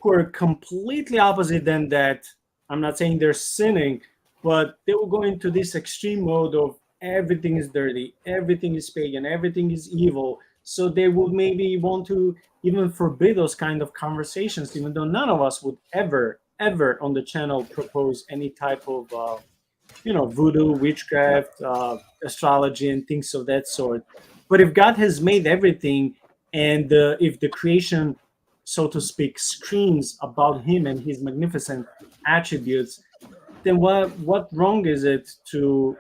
who are completely opposite than that. I'm not saying they're sinning, but they will go into this extreme mode of everything is dirty, everything is pagan, everything is evil. So they would maybe want to even forbid those kind of conversations, even though none of us would ever, ever on the channel propose any type of, voodoo, witchcraft, astrology, and things of that sort. But if God has made everything, and if the creation, so to speak, screams about Him and His magnificent attributes, then what wrong is it to?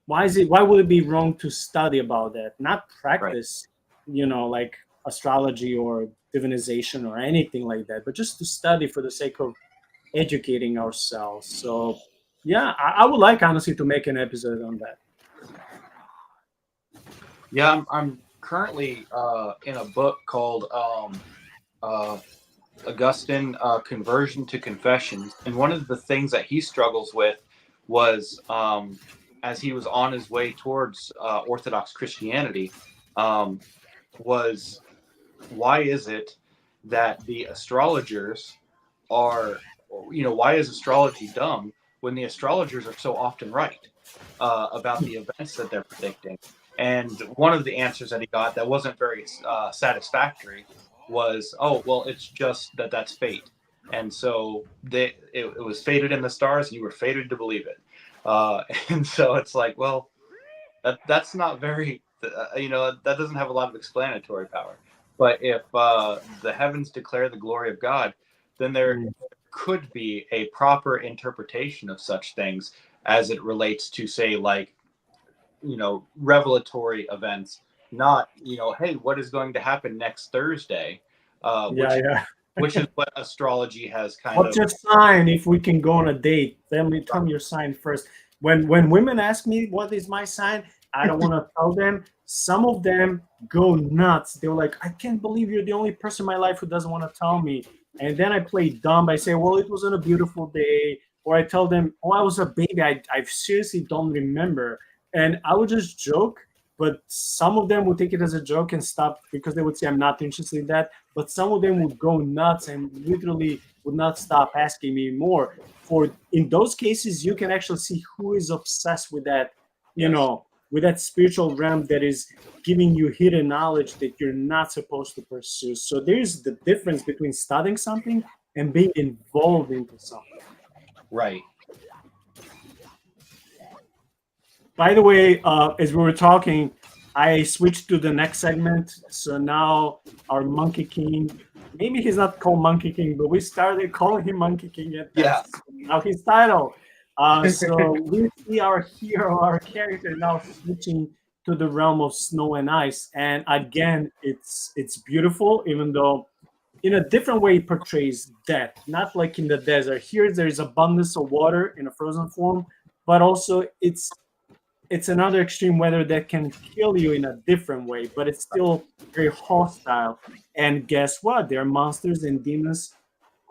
Why would it be wrong to study about that, not practice, like astrology or divinization or anything like that, but just to study for the sake of educating ourselves. So yeah, I would like honestly to make an episode on that. Yeah, I'm currently in a book called Augustine, Conversion to Confessions. And one of the things that he struggles with was, as he was on his way towards Orthodox Christianity, was why is it that the astrologers are, why is astrology dumb when the astrologers are so often right about the events that they're predicting? And one of the answers that he got that wasn't very satisfactory was, oh, well, it's just that's fate. And so it was fated in the stars, and you were fated to believe it. And so it's like, well, that's not very, that doesn't have a lot of explanatory power. But if the heavens declare the glory of God, then there could be a proper interpretation of such things as it relates to, say, like, revelatory events, not, hey, what is going to happen next Thursday, which is what astrology has kind What's of. your sign if we can go on a date? Tell me your sign first. When women ask me what is my sign, I don't want to tell them. Some of them go nuts. They're like, I can't believe you're the only person in my life who doesn't want to tell me. And then I play dumb. I say, well, it wasn't a beautiful day. Or I tell them, oh, I was a baby. I seriously don't remember. And I would just joke. But some of them would take it as a joke and stop because they would say, I'm not interested in that. But some of them would go nuts and literally would not stop asking me more. In those cases, you can actually see who is obsessed with that, with that spiritual realm that is giving you hidden knowledge that you're not supposed to pursue. So there's the difference between studying something and being involved into something. Right. By the way, as we were talking, I switched to the next segment. So now our Monkey King, maybe he's not called Monkey King, but we started calling him Monkey King. Now his title. So we see our hero, our character now switching to the realm of snow and ice. And again, it's beautiful, even though in a different way it portrays death, not like in the desert. Here there is abundance of water in a frozen form, but also it's another extreme weather that can kill you in a different way, but it's still very hostile. And guess what? There are monsters and demons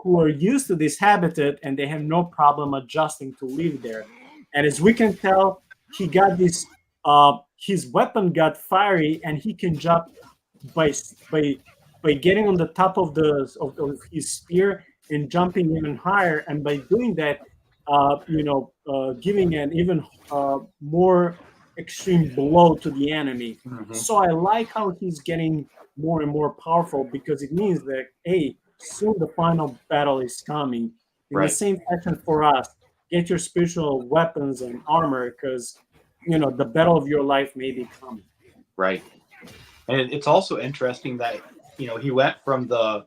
who are used to this habitat and they have no problem adjusting to live there. And as we can tell, he got this. His weapon got fiery, and he can jump by by by getting on the top of of his spear and jumping even higher. And by doing that, giving an even more extreme blow to the enemy. So I like how he's getting more and more powerful, because it means that, hey, soon the final battle is coming. In the Right. same fashion for us, get your spiritual weapons and armor, because the battle of your life may be coming. Right. And it's also interesting that he went from the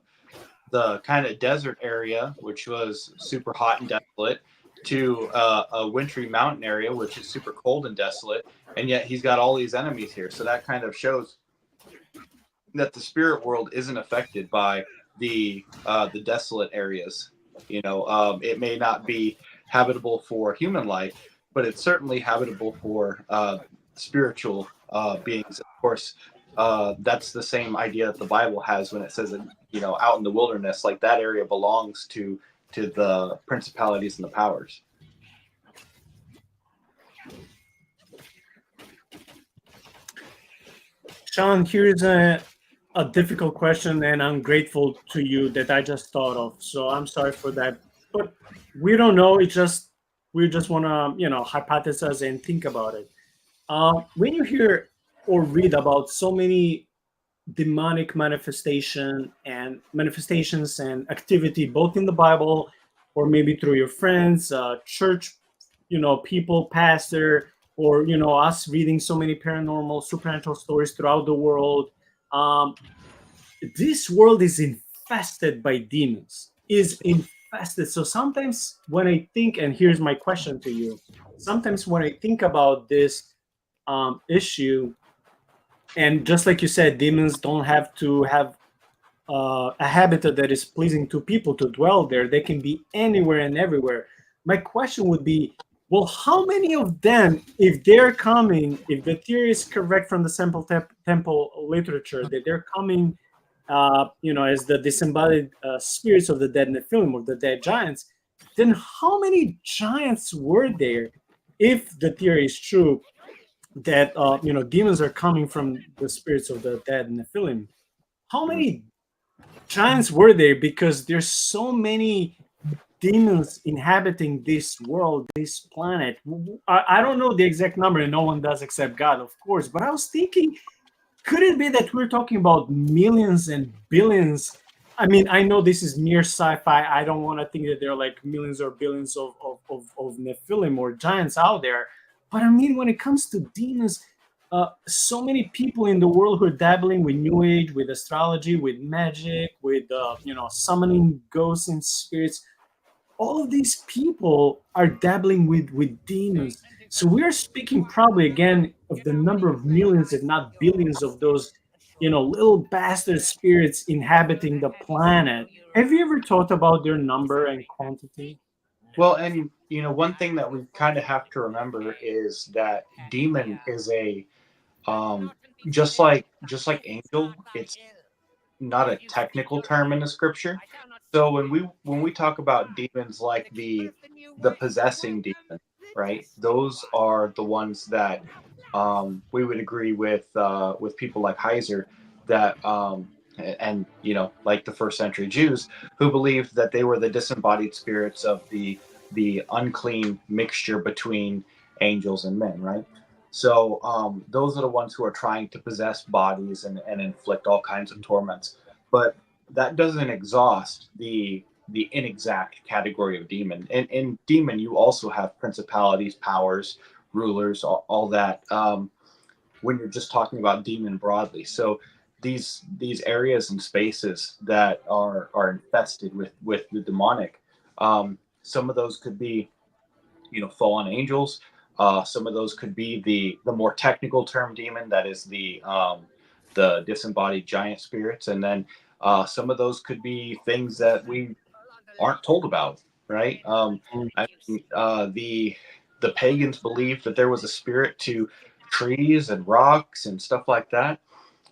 kind of desert area, which was super hot and desolate, to a wintry mountain area, which is super cold and desolate, and yet he's got all these enemies here. So that kind of shows that the spirit world isn't affected by the desolate areas. It may not be habitable for human life, but it's certainly habitable for spiritual beings. Of course, that's the same idea that the Bible has when it says that out in the wilderness, like that area belongs to the principalities and the powers. Shaun, here's a difficult question, and I'm grateful to you that I just thought of. So I'm sorry for that, but we don't know. We just want to hypothesize and think about it. When you hear or read about so many demonic manifestations and activity, both in the Bible or maybe through your friends, church, people, pastor, or us reading so many paranormal, supernatural stories throughout the world. Um, this world is infested by demons. Is infested. So sometimes when I think, and here's my question to you, sometimes when I think about this issue, and just like you said, demons don't have to have a habitat that is pleasing to people to dwell there. They can be anywhere and everywhere. My question would be, well, how many of them, if they're coming, if the theory is correct from the temple literature, that they're coming, as the disembodied spirits of the dead Nephilim, of the dead giants, then how many giants were there, if the theory is true, that demons are coming from the spirits of the dead Nephilim? How many giants were there? Because there's so many demons inhabiting this world, this planet. I don't know the exact number, and no one does except God, of course. But I was thinking, could it be that we're talking about millions and billions? I mean, I know this is mere sci-fi. I don't want to think that there are like millions or billions of Nephilim or giants out there. But I mean, when it comes to demons, so many people in the world who are dabbling with New Age, with astrology, with magic, with summoning ghosts and spirits. All of these people are dabbling with demons. So we are speaking probably again of the number of millions, if not billions, of those little bastard spirits inhabiting the planet. Have you ever thought about their number and quantity? Well, and one thing that we kind of have to remember is that demon is a just like angel. It's not a technical term in the scripture. So when we talk about demons like the possessing demon, right? Those are the ones that we would agree with people like Heiser, that and like the first century Jews, who believed that they were the disembodied spirits of the unclean mixture between angels and men, right? So those are the ones who are trying to possess bodies and inflict all kinds of torments. But that doesn't exhaust the inexact category of demon. And in demon, you also have principalities, powers, rulers, all that. When you're just talking about demon broadly, so these areas and spaces that are infested with the demonic, some of those could be fallen angels. Some of those could be the more technical term demon, that is the disembodied giant spirits, and then some of those could be things that we aren't told about, right? The pagans believed that there was a spirit to trees and rocks and stuff like that,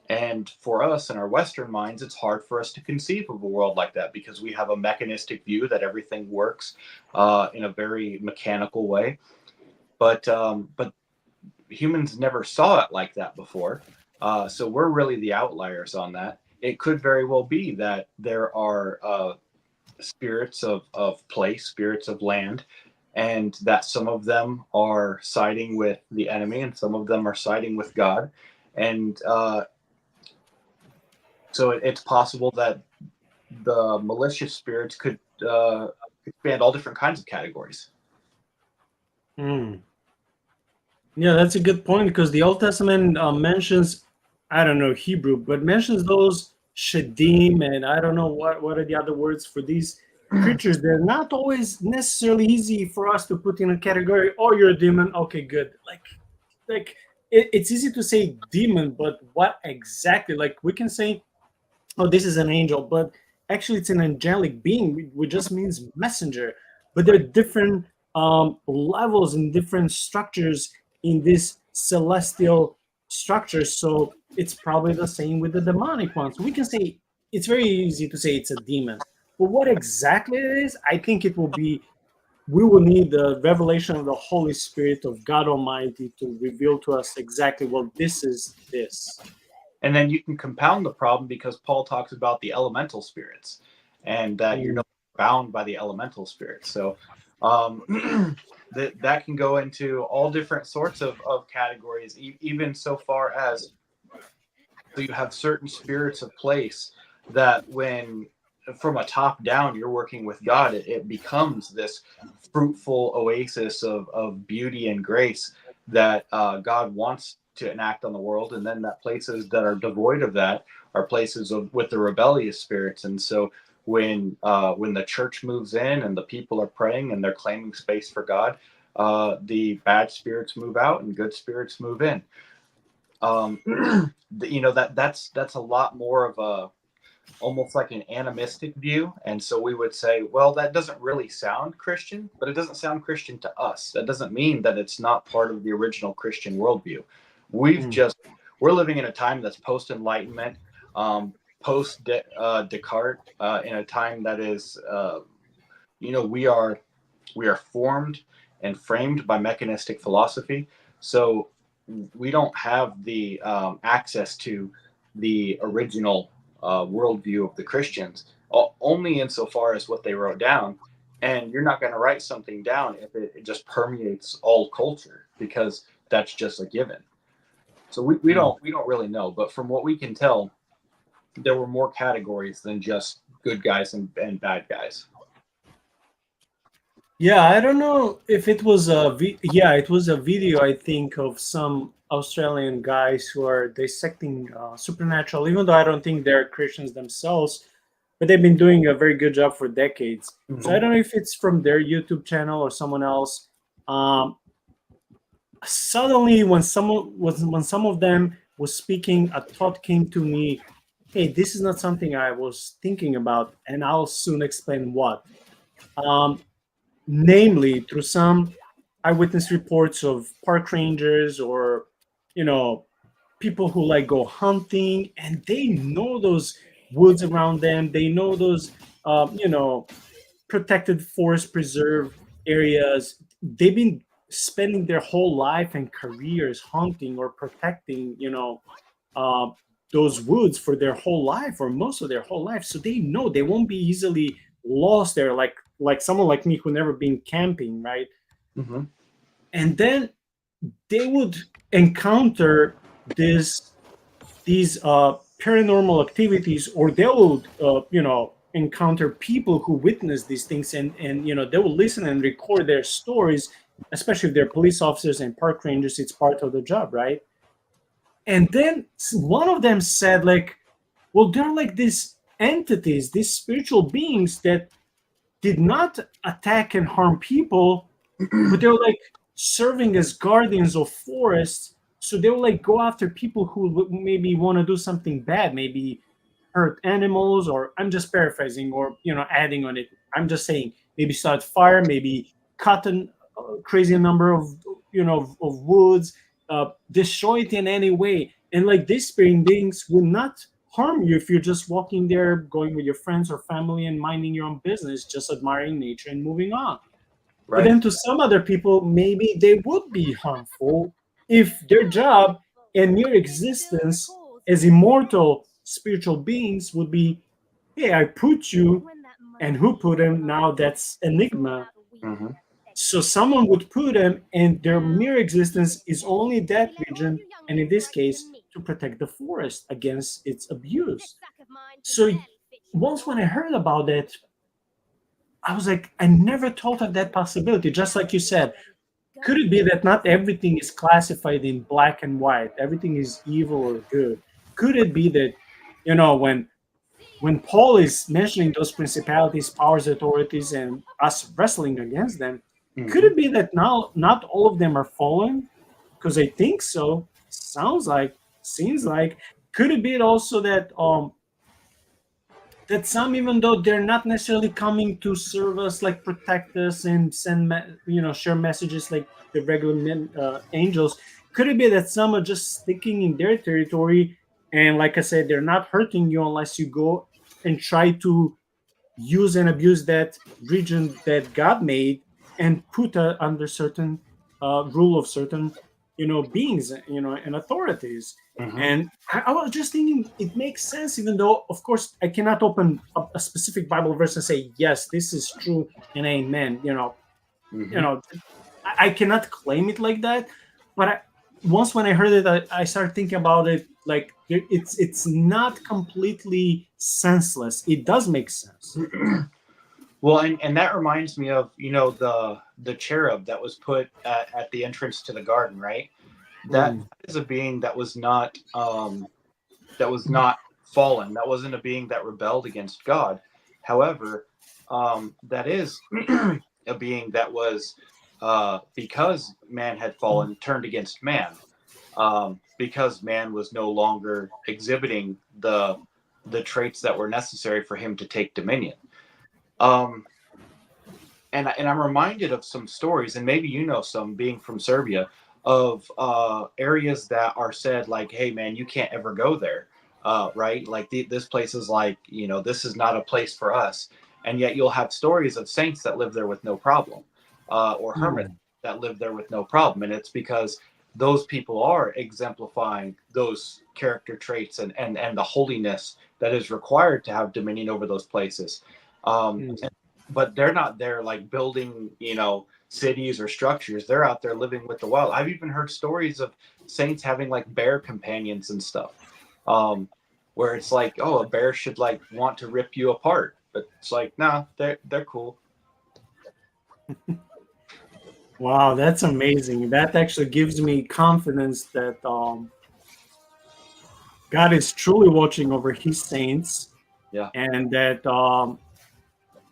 And for us in our Western minds, it's hard for us to conceive of a world like that because we have a mechanistic view that everything works in a very mechanical way. But humans never saw it like that before. So we're really the outliers on that. It could very well be that there are spirits of place, spirits of land, and that some of them are siding with the enemy and some of them are siding with God. And so it's possible that the malicious spirits could expand all different kinds of categories. Hmm. Yeah, that's a good point, because the Old Testament mentions, I don't know Hebrew, but mentions those shadim, and I don't know what are the other words for these creatures. They're not always necessarily easy for us to put in a category. Oh, you're a demon. Okay, good. Like it's easy to say demon, but what exactly? Like we can say, oh, this is an angel, but actually it's an angelic being, which just means messenger. But there are different levels and different structures in this celestial structure. So it's probably the same with the demonic ones. We can say it's very easy to say it's a demon. But what exactly it is, I think it will be, we will need the revelation of the Holy Spirit of God Almighty to reveal to us exactly, well, this is this. And then you can compound the problem because Paul talks about the elemental spirits and that you're not bound by the elemental spirits. So that can go into all different sorts of categories, even so far as, so you have certain spirits of place that when from a top down you're working with God, it becomes this fruitful oasis of beauty and grace that God wants to enact on the world. And then that places that are devoid of that are places of with the rebellious spirits. And so when the church moves in and the people are praying and they're claiming space for God, the bad spirits move out and good spirits move in. That's a lot more of a almost like an animistic view. And so we would say, well, that doesn't really sound Christian, but it doesn't sound Christian to us. That doesn't mean that it's not part of the original Christian worldview. We're living in a time that's post Enlightenment, post Descartes, in a time that is, we are formed and framed by mechanistic philosophy. So we don't have the access to the original worldview of the Christians, only insofar as what they wrote down. And you're not going to write something down if it just permeates all culture, because that's just a given. So we don't really know. But from what we can tell, there were more categories than just good guys and bad guys. Yeah, I don't know if it was it was a video, I think, of some Australian guys who are dissecting supernatural, even though I don't think they're Christians themselves, but they've been doing a very good job for decades. Mm-hmm. So I don't know if it's from their YouTube channel or someone else. Suddenly, when some of them was speaking, a thought came to me, hey, this is not something I was thinking about, and I'll soon explain what. Namely, through some eyewitness reports of park rangers or, people who like go hunting, and they know those woods around them. They know those, protected forest preserve areas. They've been spending their whole life and careers hunting or protecting, uh, those woods for their whole life or most of their whole life. So they know they won't be easily lost there, like someone like me who never been camping, right? Mm-hmm. And then they would encounter these paranormal activities, or they would encounter people who witness these things, and they will listen and record their stories, especially if they're police officers and park rangers. It's part of the job, right? And then one of them said, like, well, they're like these entities, these spiritual beings that did not attack and harm people, but they were like serving as guardians of forests. So they will like go after people who maybe want to do something bad, maybe hurt animals, or I'm just paraphrasing, or adding on it. I'm just saying maybe start fire, maybe cut a crazy number of of woods, destroy it in any way. And like these spirit beings will not harm you if you're just walking there, going with your friends or family and minding your own business, just admiring nature and moving on. But Right. then to some other people, maybe they would be harmful if their job and mere existence as immortal spiritual beings would be, hey, I put you, and who put him? Now that's enigma. Mm-hmm. So someone would put them, and their mere existence is only that region, and in this case, to protect the forest against its abuse. So once when I heard about that, I was like, I never thought of that possibility. Just like you said, could it be that not everything is classified in black and white? Everything is evil or good. Could it be that, when Paul is mentioning those principalities, powers, authorities, and us wrestling against them, could Mm-hmm. it be that now not all of them are fallen? Because I think so. Sounds like, seems like. Could it be also that some, even though they're not necessarily coming to serve us, like protect us and send share messages like the regular angels, could it be that some are just sticking in their territory, and like I said, they're not hurting you unless you go and try to use and abuse that region that God made and put under certain rule of certain beings, and authorities. Mm-hmm. And I was just thinking it makes sense, even though of course I cannot open a specific Bible verse and say yes, this is true and amen. Mm-hmm. You know, I cannot claim it like that. But once when I heard it, I started thinking about it like it's not completely senseless. It does make sense. Well, and that reminds me of the cherub that was put at the entrance to the garden, right? That Mm. is a being that was not fallen. That wasn't a being that rebelled against God. However, that is a being that was because man had fallen, turned against man. Because man was no longer exhibiting the traits that were necessary for him to take dominion. Um, and I'm reminded of some stories, and maybe some, being from Serbia, of areas that are said like, "Hey, man, you can't ever go there," right? Like this place is like, this is not a place for us. And yet you'll have stories of saints that live there with no problem, or hermits Mm. that live there with no problem, and it's because those people are exemplifying those character traits and the holiness that is required to have dominion over those places. Mm. But they're not there like building, cities or structures. They're out there living with the wild. I've even heard stories of saints having like bear companions and stuff, where it's like, oh, a bear should like want to rip you apart, but it's like, nah, they're cool. Wow, that's amazing. That actually gives me confidence that God is truly watching over His saints, Yeah, and that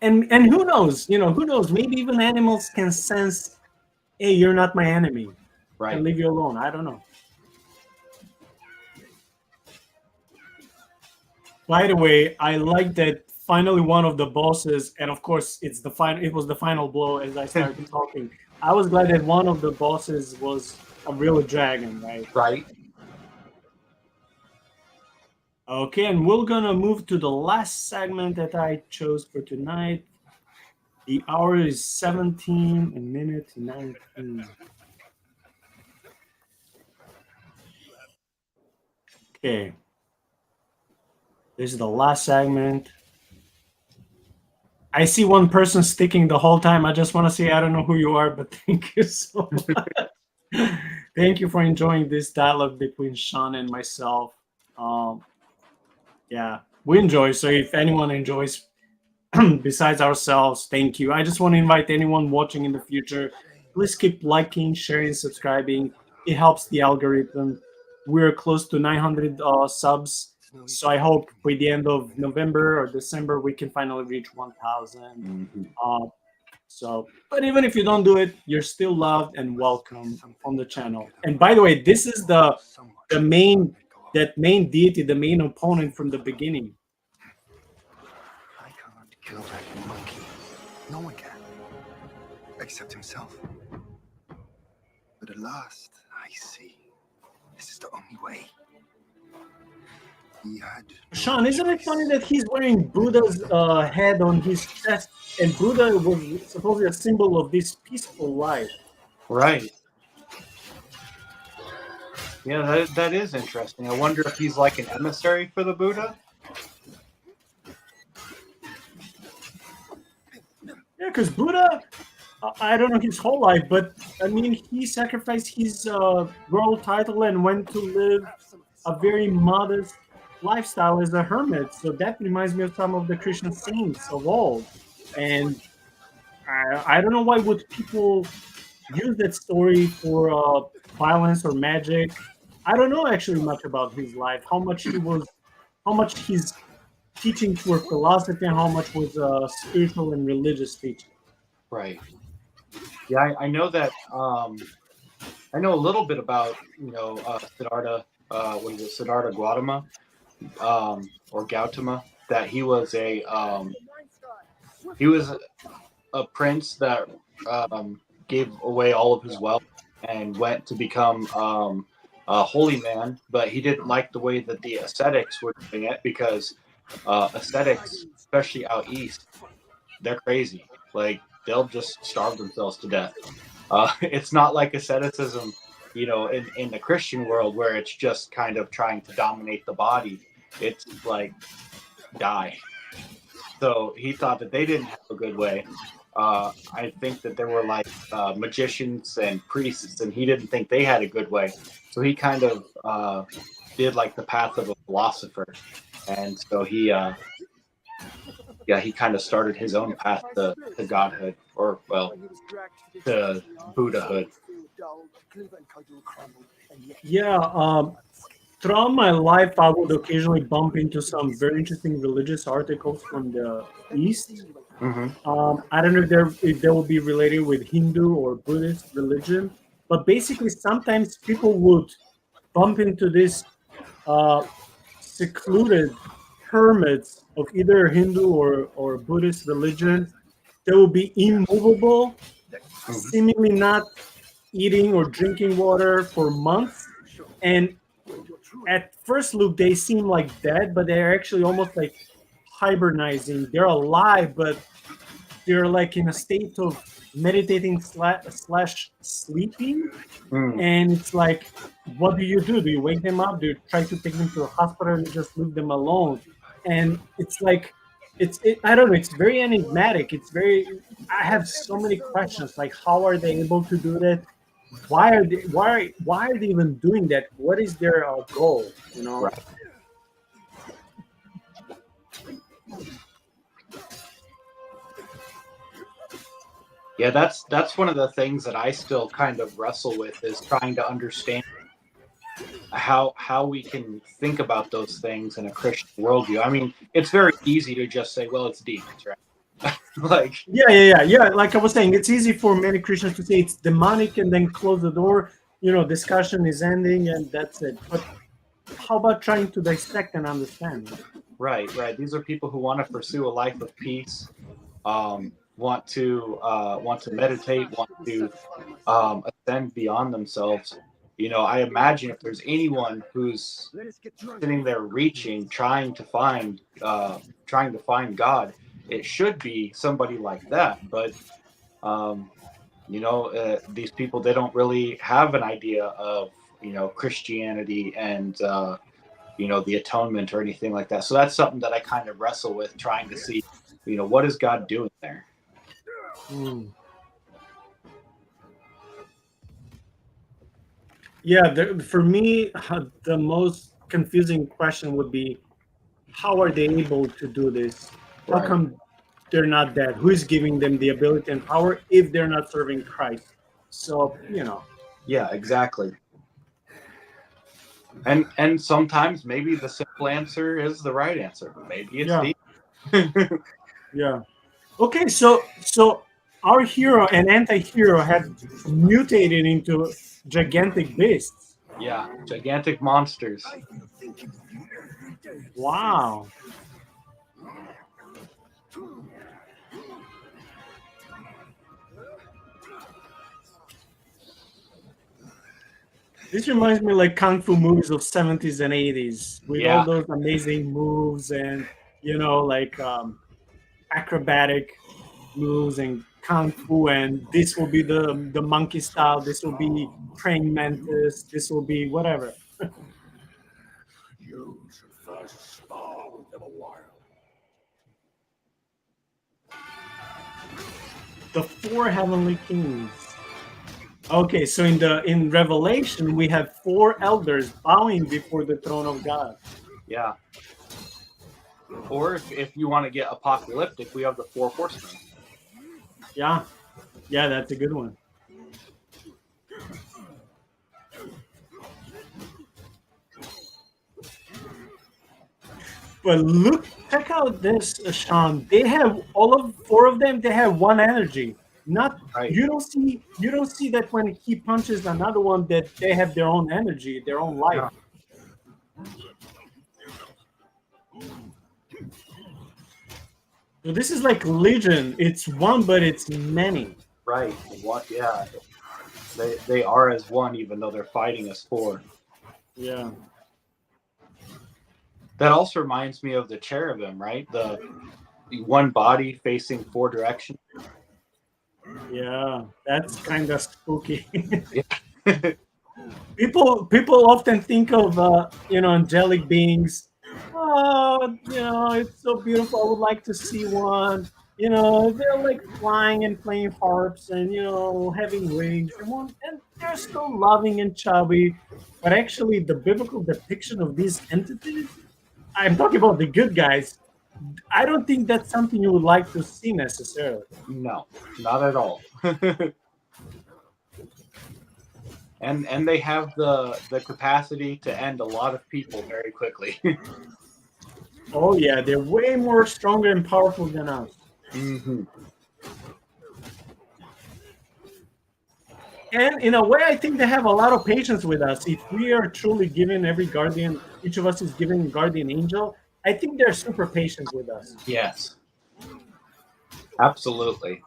and who knows? Who knows? Maybe even animals can sense, hey, you're not my enemy. I can right. leave you alone. I don't know. By the way, I like that finally one of the bosses, and of course it's the final. It was the final blow as I started talking. I was glad that one of the bosses was a real dragon, right? Right. Okay, and we're gonna move to the last segment that I chose for tonight. The hour is 17 and minute 19. Okay, this is the last segment. I see one person sticking the whole time. I just want to say I don't know who you are, but thank you so much. Thank you for enjoying this dialogue between Shaun and myself. Um, yeah, we enjoy. So if anyone enjoys besides ourselves, thank you. I just want to invite anyone watching in the future, please keep liking, sharing, subscribing. It helps the algorithm. We're close to 900 subs, so I hope by the end of November or December we can finally reach 1,000. Mhm. But even if you don't do it, you're still loved and welcome on the channel. And by the way, this is the main deity, the main opponent from the beginning. I can't kill that monkey. No one can. Except himself. But at last, I see. This is the only way. He had no Shaun, isn't it choice. funny that he's wearing Buddha's head on his chest, and Buddha was supposedly a symbol of this peaceful life? Right. Yeah, that is interesting. I wonder if he's like an emissary for the Buddha. Yeah, because Buddha, I don't know his whole life, but I mean, he sacrificed his royal title and went to live a very modest lifestyle as a hermit. So that reminds me of some of the Christian saints of old. And I don't know why would people use that story for violence or magic. I don't know actually much about his life. How much his teachings were philosophy, and how much was spiritual and religious teaching. Right. Yeah, I know that. I know a little bit about Siddhartha. What is it, Siddhartha Gautama, or Gautama? That he was a prince that gave away all of his wealth and went to become a holy man, but he didn't like the way that the ascetics were doing it because ascetics, especially out east, they're crazy. Like they'll just starve themselves to death. It's not like asceticism, in the Christian world where it's just kind of trying to dominate the body. It's like die. So he thought that they didn't have a good way. I think that there were like magicians and priests, and he didn't think they had a good way. So he kind of did like the path of a philosopher, and so he kind of started his own path to godhood, or well, to Buddhahood. Yeah, throughout my life, I would occasionally bump into some very interesting religious articles from the East. Mm-hmm. I don't know if they will be related with Hindu or Buddhist religion, but basically, sometimes people would bump into this uh, secluded hermits of either Hindu or Buddhist religion. They will be immovable, Mm-hmm. seemingly not eating or drinking water for months. And at first look, they seem like dead, but they're actually almost like hibernating. They're alive, but they're like in a state of meditating slash sleeping. Mm. And it's like, what do you do? Do you wake them up? Do you try to take them to a hospital and just leave them alone? And it's like, I don't know. It's very enigmatic. I have so many questions. Like, how are they able to do that? Why are they even doing that? What is their goal? You know? Right. Yeah, that's one of the things that I still kind of wrestle with, is trying to understand how we can think about those things in a Christian worldview. I mean, it's very easy to just say, well, it's demons, right? Like, Yeah. Like I was saying, it's easy for many Christians to say it's demonic and then close the door. Discussion is ending and that's it. But how about trying to dissect and understand? right. These are people who want to pursue a life of peace, want to meditate, want to ascend beyond themselves. I imagine if there's anyone who's sitting there reaching, trying to find God, it should be somebody like that. But these people, they don't really have an idea of Christianity and the atonement or anything like that. So that's something that I kind of wrestle with, trying to see, what is God doing there? Hmm. Yeah, for me, the most confusing question would be, how are they able to do this? How Right. come they're not dead? Who is giving them the ability and power if they're not serving Christ? So, Yeah, exactly. And sometimes maybe the simple answer is the right answer. Maybe it's yeah, deep. yeah. Okay, so our hero and anti-hero have mutated into gigantic beasts. Yeah, gigantic monsters. Wow. This reminds me like kung fu movies of 70s and 80s with all Yeah. those amazing moves and like acrobatic moves and kung fu, and this will be the monkey style, this will be praying mantis, this will be whatever. You should first spar with them a while. The four heavenly kings. Okay, so in Revelation we have four elders bowing before the throne of God. Yeah. Or if you want to get apocalyptic, we have the four horsemen. Yeah, that's a good one. But look, check out this, Shaun. They have all of four of them. They have one energy. Not Right. you don't see that when he punches another one that they have their own energy, their own life. So this is like Legion. It's one, but it's many. Right. What? Yeah. They are as one, even though they're fighting as four. Yeah. That also reminds me of the cherubim, right? The one body facing four directions. Yeah, that's kind of spooky. Yeah. People often think of angelic beings. Oh, it's so beautiful. I would like to see one. They're like flying and playing harps and having wings and they're so loving and chubby. But actually, the biblical depiction of these entities, I'm talking about the good guys. I don't think that's something you would like to see necessarily. No, not at all. And they have the capacity to end a lot of people very quickly. Oh yeah, they're way more stronger and powerful than us. Mm-hmm. And in a way, I think they have a lot of patience with us. If we are truly given every guardian, each of us is given a guardian angel, I think they're super patient with us. Yes. Absolutely.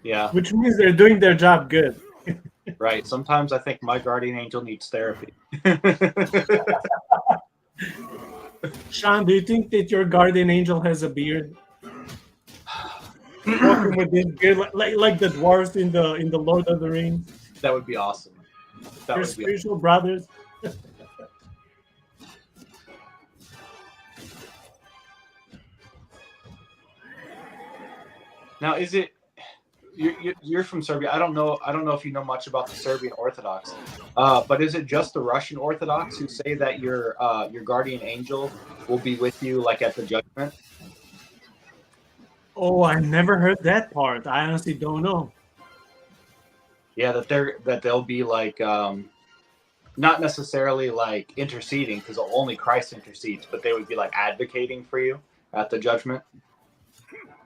Yeah. Which means they're doing their job good. Right. Sometimes I think my guardian angel needs therapy. Shaun, do you think that your guardian angel has a beard? Walking with this beard, like the dwarves in the Lord of the Rings. That would be awesome. That Your would be spiritual brothers. Now, is it you're from Serbia? I don't know if you know much about the Serbian Orthodox, but is it just the Russian Orthodox who say that your guardian angel will be with you, like at the judgment? Oh, I never heard that part. I honestly don't know. Yeah, that they'll be like not necessarily like interceding, because only Christ intercedes, but they would be like advocating for you at the judgment.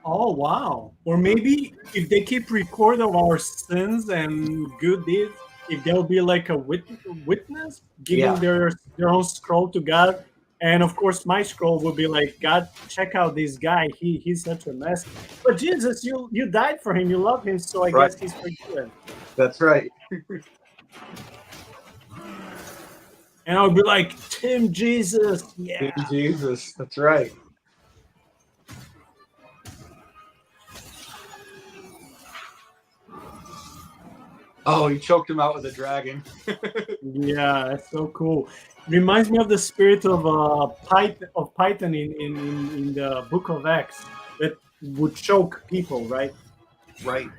Oh wow! Or maybe if they keep record of our sins and good deeds, if they'll be like a witness, giving their own scroll to God, and of course my scroll will be like, God, check out this guy. He's such a mess. But Jesus, you died for him. You love him, so I guess he's forgiven. That's right. And I'll be like, Tim Jesus, yeah. Tim Jesus, that's right. Oh, you choked him out with a dragon. Yeah, that's so cool. Reminds me of the spirit of Python in the Book of Acts that would choke people, right? Right.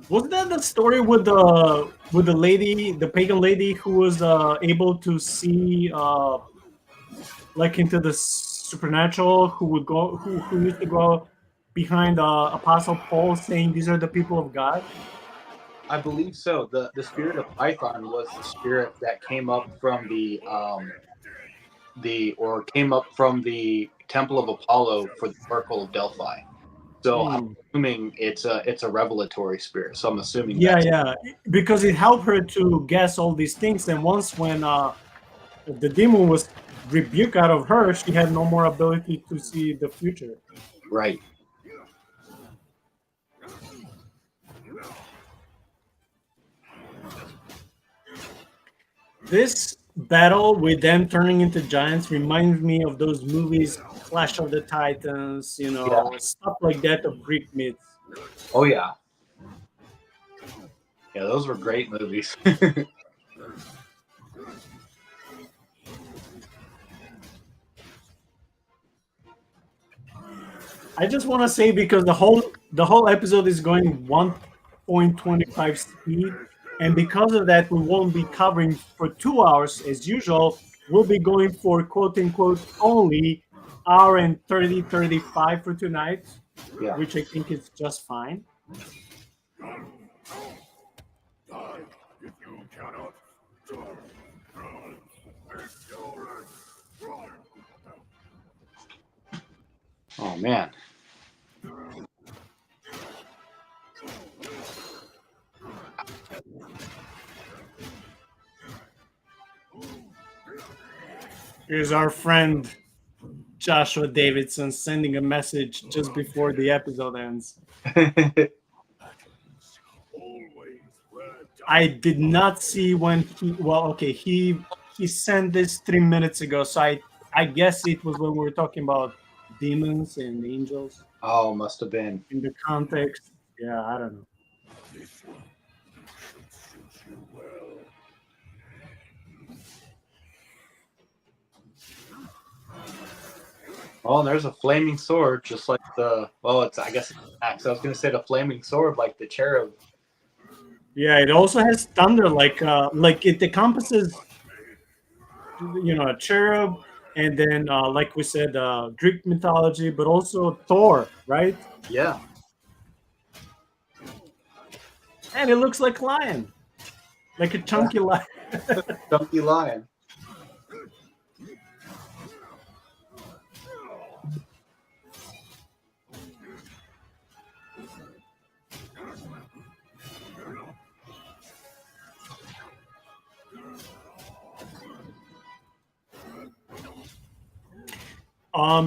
Wasn't that the story with the lady, the pagan lady, who was able to see like into the supernatural, who used to go behind Apostle Paul, saying these are the people of God? I believe so. The spirit of Python was the spirit that came up from the Temple of Apollo for the Oracle of Delphi. So I'm assuming it's a revelatory spirit. So I'm assuming because it helped her to guess all these things. And once when the demon was rebuked out of her, she had no more ability to see the future. Right. This battle with them turning into giants reminds me of those movies, Clash of the Titans, Yeah. stuff like that of Greek myths. Oh yeah. Yeah, those were great movies. I just want to say because the whole episode is going 1.25 speed, and because of that, we won't be covering for 2 hours as usual. We'll be going for quote unquote only hour and 35 for tonight, Yeah. which I think is just fine. Oh man. Here's our friend Joshua Davidson sending a message just before the episode ends. I did not see when he sent this 3 minutes ago, so I guess it was when we were talking about demons and angels Oh, must have been. in the context. Yeah, I don't know. Oh, and there's a flaming sword, just like I guess it's an axe. I was gonna say the flaming sword, like the cherub. Yeah, it also has thunder, like it encompasses, a cherub, and then like we said, Greek mythology, but also Thor, right? Yeah. And it looks like lion, like a chunky lion. Chunky lion.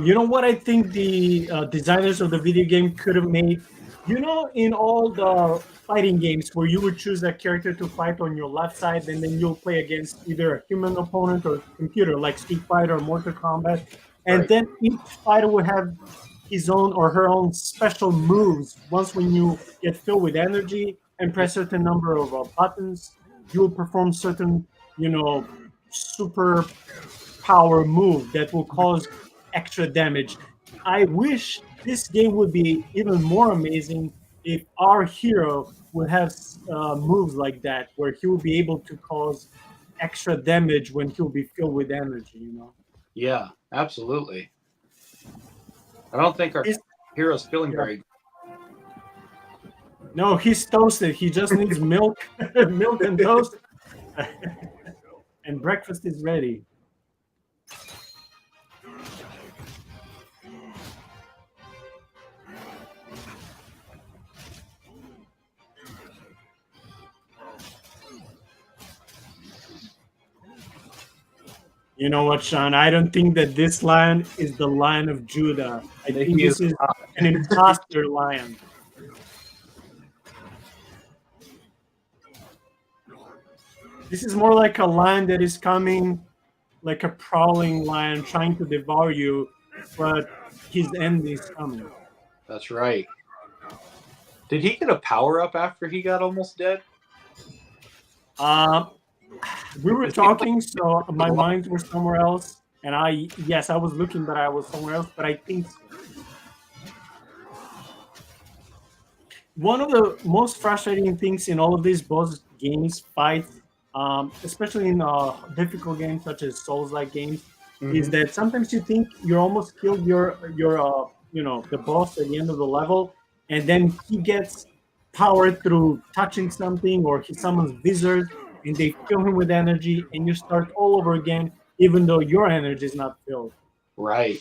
You know what I think the designers of the video game could have made? In all the fighting games where you would choose a character to fight on your left side, and then you'll play against either a human opponent or computer, like Street Fighter or Mortal Kombat, and Right. then each fighter would have his own or her own special moves. Once when you get filled with energy and press certain number of buttons, you will perform certain, super power move that will cause extra damage. I wish this game would be even more amazing if our hero would have moves like that, where he will be able to cause extra damage when he'll be filled with energy. Yeah, absolutely. I don't think our He's- hero's feeling Yeah. very good. No, he's toasted. He just needs milk, milk and toast, and breakfast is ready. You know what, Sean? I don't think that this lion is the Lion of Judah. I think He this is an imposter lion. This is more like a lion that is coming, like a prowling lion trying to devour you, but his end is coming. That's right. Did he get a power up after he got almost dead? We were talking, so my minds were somewhere else, and I was looking, but I was somewhere else. But I think so. One of the most frustrating things in all of these boss games fights, especially in difficult games such as Souls-like games, is that sometimes you think you almost killed your the boss at the end of the level, and then he gets power through touching something, or he summons wizards, and they fill him with energy, and you start all over again, even though your energy is not filled. Right.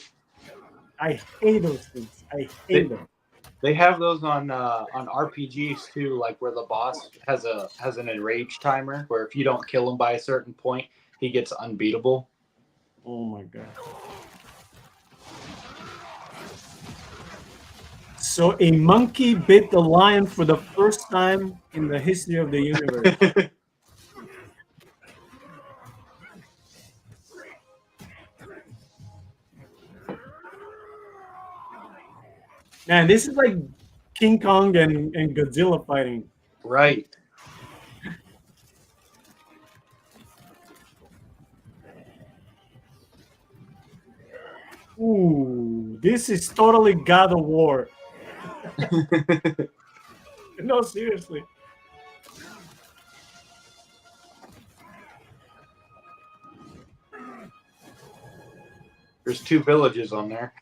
I hate those things. I hate them. They have those on RPGs too, like where the boss has an enrage timer, where if you don't kill him by a certain point, he gets unbeatable. Oh my god. So a monkey bit the lion for the first time in the history of the universe. Man, this is like King Kong and Godzilla fighting. Right. Ooh, this is totally God of War. No, seriously. There's 2 villages on there.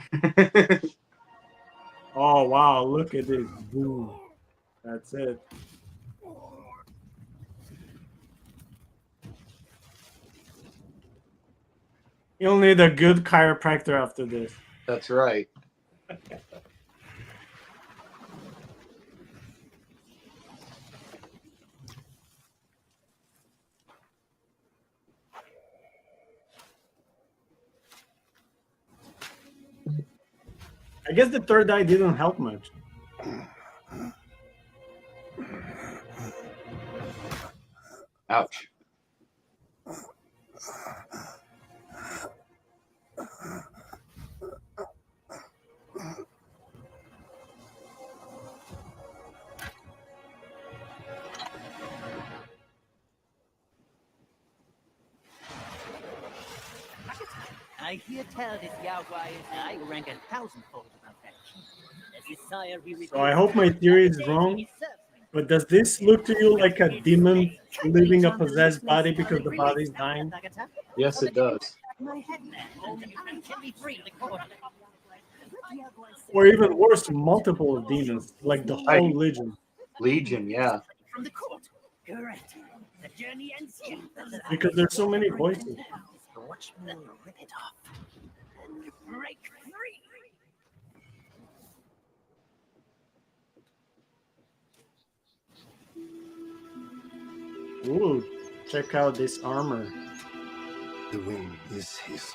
Oh, wow, look at this. Boom. That's it. You'll need a good chiropractor after this. That's right. I guess the third eye didn't help much. Ouch. I hear tell this Yao Guai and I rank 1,000-fold above that king. As his sire, he So I hope my theory is wrong, but does this look to you like a demon leaving a possessed body because the body's dying? Yes, it does. My headman can be free the court. Or even worse, multiple demons, like the whole legion. Legion, yeah. From the court. Correct. The journey ends here. Because there's so many voices. Watch me rip it off and break free. Ooh, check out this armor. The wing is his.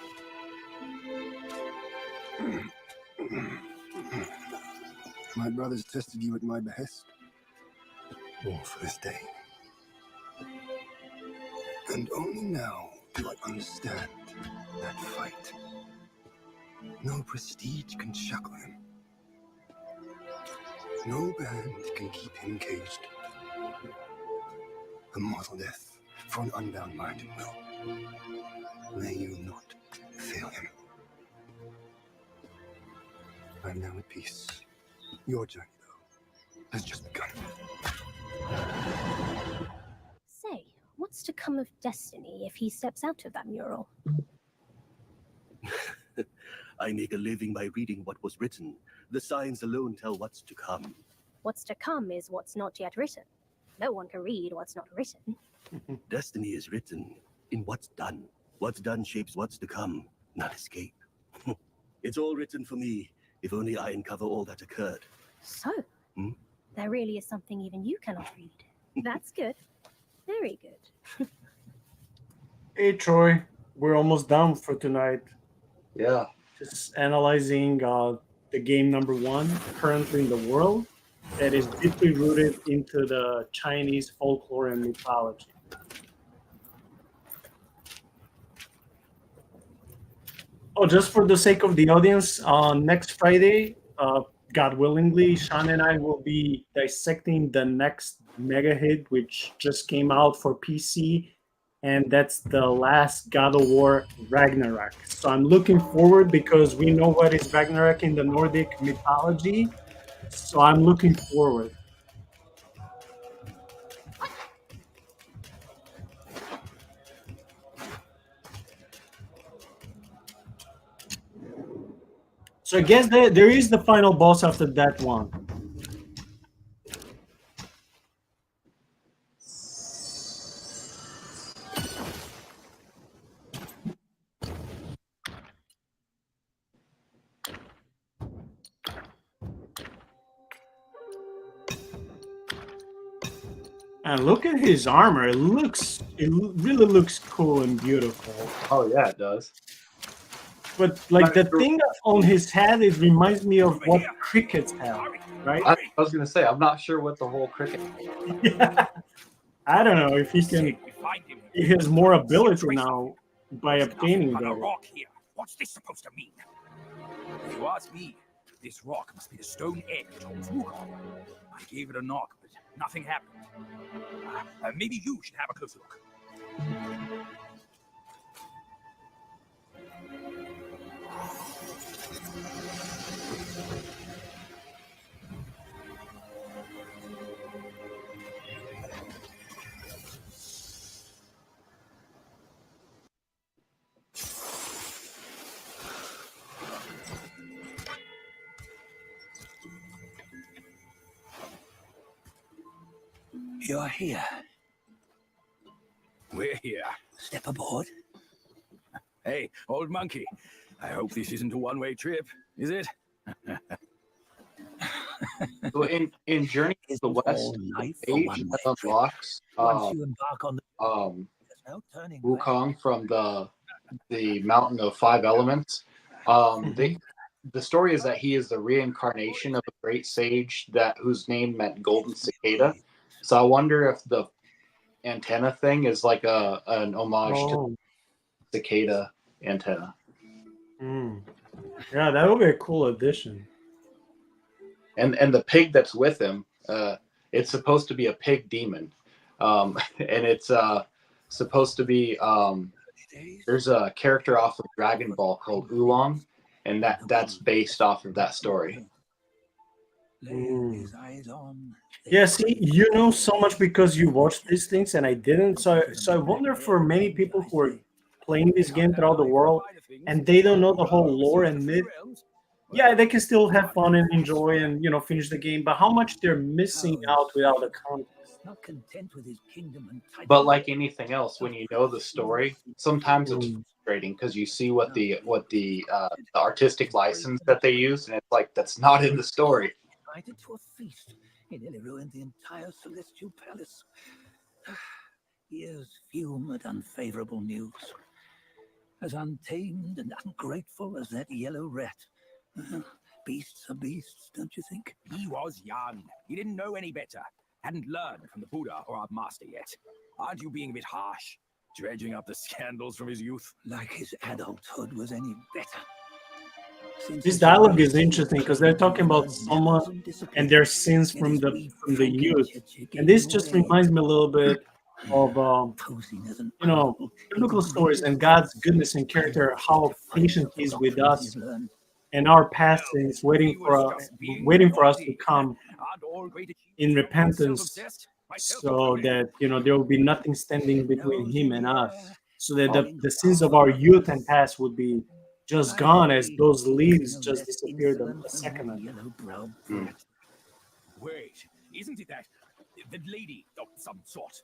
My brothers tested you at my behest. All for this day. And only now do I understand that fight. No prestige can shackle him. No band can keep him caged. A mortal death for an unbound mind and will. May you not fail him. I'm now at peace. Your journey, though, has just begun. Say, what's to come of Destiny if he steps out of that mural? I make a living by reading what was written. The signs alone tell what's to come. What's to come is what's not yet written. No one can read what's not written. Destiny is written in what's done. What's done shapes what's to come, not escape. It's all written for me, if only I uncover all that occurred. So, Hmm? there really is something even you cannot read. That's good. Very good. Hey, Troy, we're almost done for tonight. Yeah. Just analyzing the game number 1 currently in the world that is deeply rooted into the Chinese folklore and mythology. Oh, just for the sake of the audience, next Friday, God willingly, Shaun and I will be dissecting the next mega hit, which just came out for PC, and that's the last God of War, Ragnarok. So I'm looking forward because we know what is Ragnarok in the Nordic mythology. So I'm looking forward. So I guess there is the final boss after that one. And look at his armor. It really looks cool and beautiful. Oh, yeah, it does. But like the thing on his head, it reminds me of what crickets have, right? I was gonna say I'm not sure what the whole cricket. Yeah. I don't know if he can. We find him. He has more ability now by There's obtaining nothing but a those. rock here. What's this supposed to mean? If you ask me, this rock must be the stone egg that holds Wukong. I gave it a knock, but nothing happened. Maybe you should have a closer look. You're here. We're here. Step aboard. Hey, old monkey. I hope this isn't a one-way trip, is it? So in Journey to the West, age that unlocks Once you embark on the there's no turning back. Wukong from the Mountain of Five Elements. The story is that he is the reincarnation of a great sage whose name meant golden cicada. So I wonder if the antenna thing is like an homage to cicada antenna. Yeah, that would be a cool addition. And the pig that's with him, it's supposed to be a pig demon, and it's supposed to be there's a character off of Dragon Ball called Oolong, and that's based off of that story. Yeah, see, you know so much because you watched these things and I didn't. So I wonder for many people who are playing this game throughout the world and they don't know the whole lore and myth. Yeah, they can still have fun and enjoy and finish the game, but how much they're missing out without the context. Not content with his kingdom and title. But like anything else, when you know the story, sometimes it's frustrating because you see what the artistic license that they use, and it's like that's not in the story. Invited to a feast. He nearly ruined the entire celestial palace. Ears fume at unfavorable news. As untamed and ungrateful as that yellow rat. Beasts are beasts, don't you think? He was young. He didn't know any better. Hadn't learned from the Buddha or our master yet. Aren't you being a bit harsh? Dredging up the scandals from his youth? Like his adulthood was any better. This dialogue is interesting because they're talking about someone and their sins from the youth, and this just reminds me a little bit of biblical stories and God's goodness and character, how patient He is with us and our past sins, waiting for us to come in repentance, so that there will be nothing standing between Him and us, so that the sins of our youth and past would be just gone as those leaves just disappeared a second ago. Wait, isn't it that lady of some sort?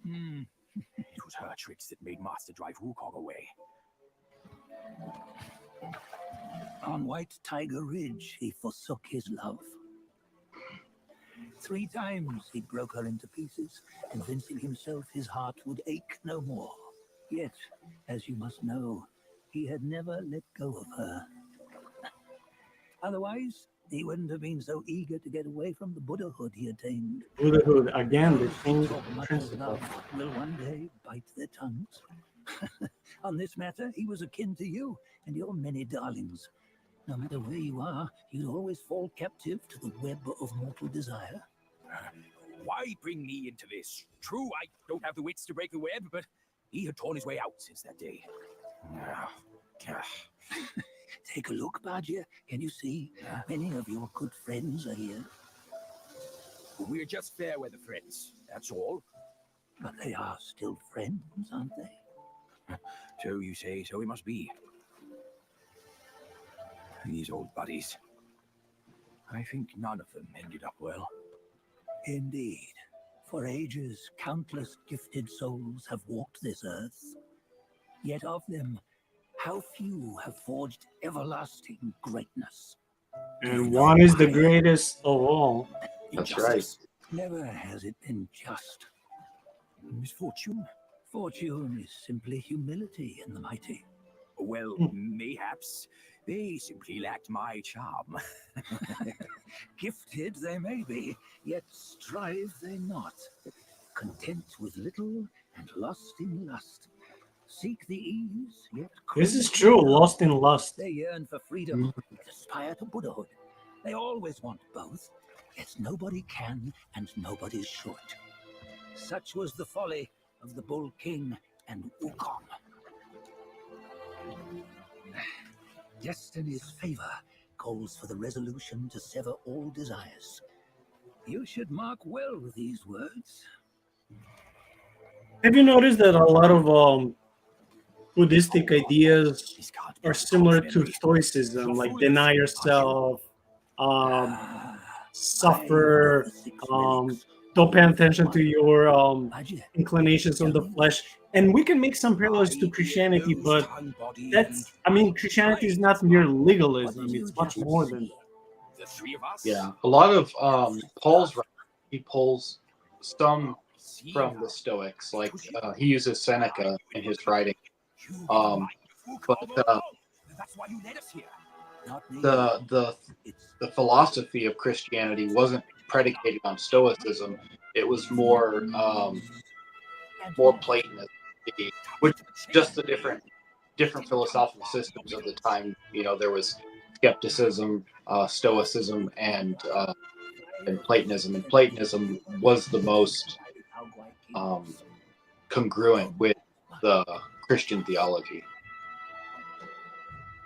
It was her tricks that made Master drive Wukong away. On White Tiger Ridge, he forsook his love. 3 times he broke her into pieces, convincing himself his heart would ache no more. Yet, as you must know, he had never let go of her. Otherwise, he wouldn't have been so eager to get away from the Buddhahood he attained. Buddhahood, again, the same Much principle. love will one day bite their tongues. On this matter, he was akin to you and your many darlings. No matter where you are, you'd always fall captive to the web of mortal desire. Why bring me into this? True, I don't have the wits to break the web, but he had torn his way out since that day. Take a look, Bajia. Can you see? Many of your good friends are here. We're just fair weather friends, that's all. But they are still friends, aren't they? So you say, so it must be. These old buddies. I think none of them ended up well. Indeed. For ages, countless gifted souls have walked this earth. Yet of them, how few have forged everlasting greatness? And one is the greatest of all. That's right. Never has it been just. Misfortune? Fortune is simply humility in the mighty. Well, mayhaps. They simply lacked my charm. Gifted they may be, yet strive they not. Content with little and lost in lust. Seek the ease, yet This is crave true. the Lost in lust. They yearn for freedom, yet aspire to Buddhahood. They always want both, yet nobody can and nobody should. Such was the folly of the Bull King and Wukong. Destiny's favor calls for the resolution to sever all desires. You should mark well these words. Have you noticed that a lot of Buddhistic ideas This can't be are Wukong's similar to memory. Stoicism, You're like foolish, deny aren't you? yourself, um, I am suffer, of the 6 um, relics. don't pay attention to your Budget. inclinations on the flesh. And we can make some parallels to Christianity, but that's, I mean, Christianity is not mere legalism, it's much more than that. The three of us. Yeah, a lot of Paul's he pulls some from the Stoics, like he uses Seneca in his writing. But That's why you led us here. Not me. the philosophy of Christianity wasn't predicated on Stoicism. It was more Platonism, which just the different philosophical systems of the time. You know, there was skepticism, Stoicism, and Platonism. And Platonism was the most congruent with the Christian theology.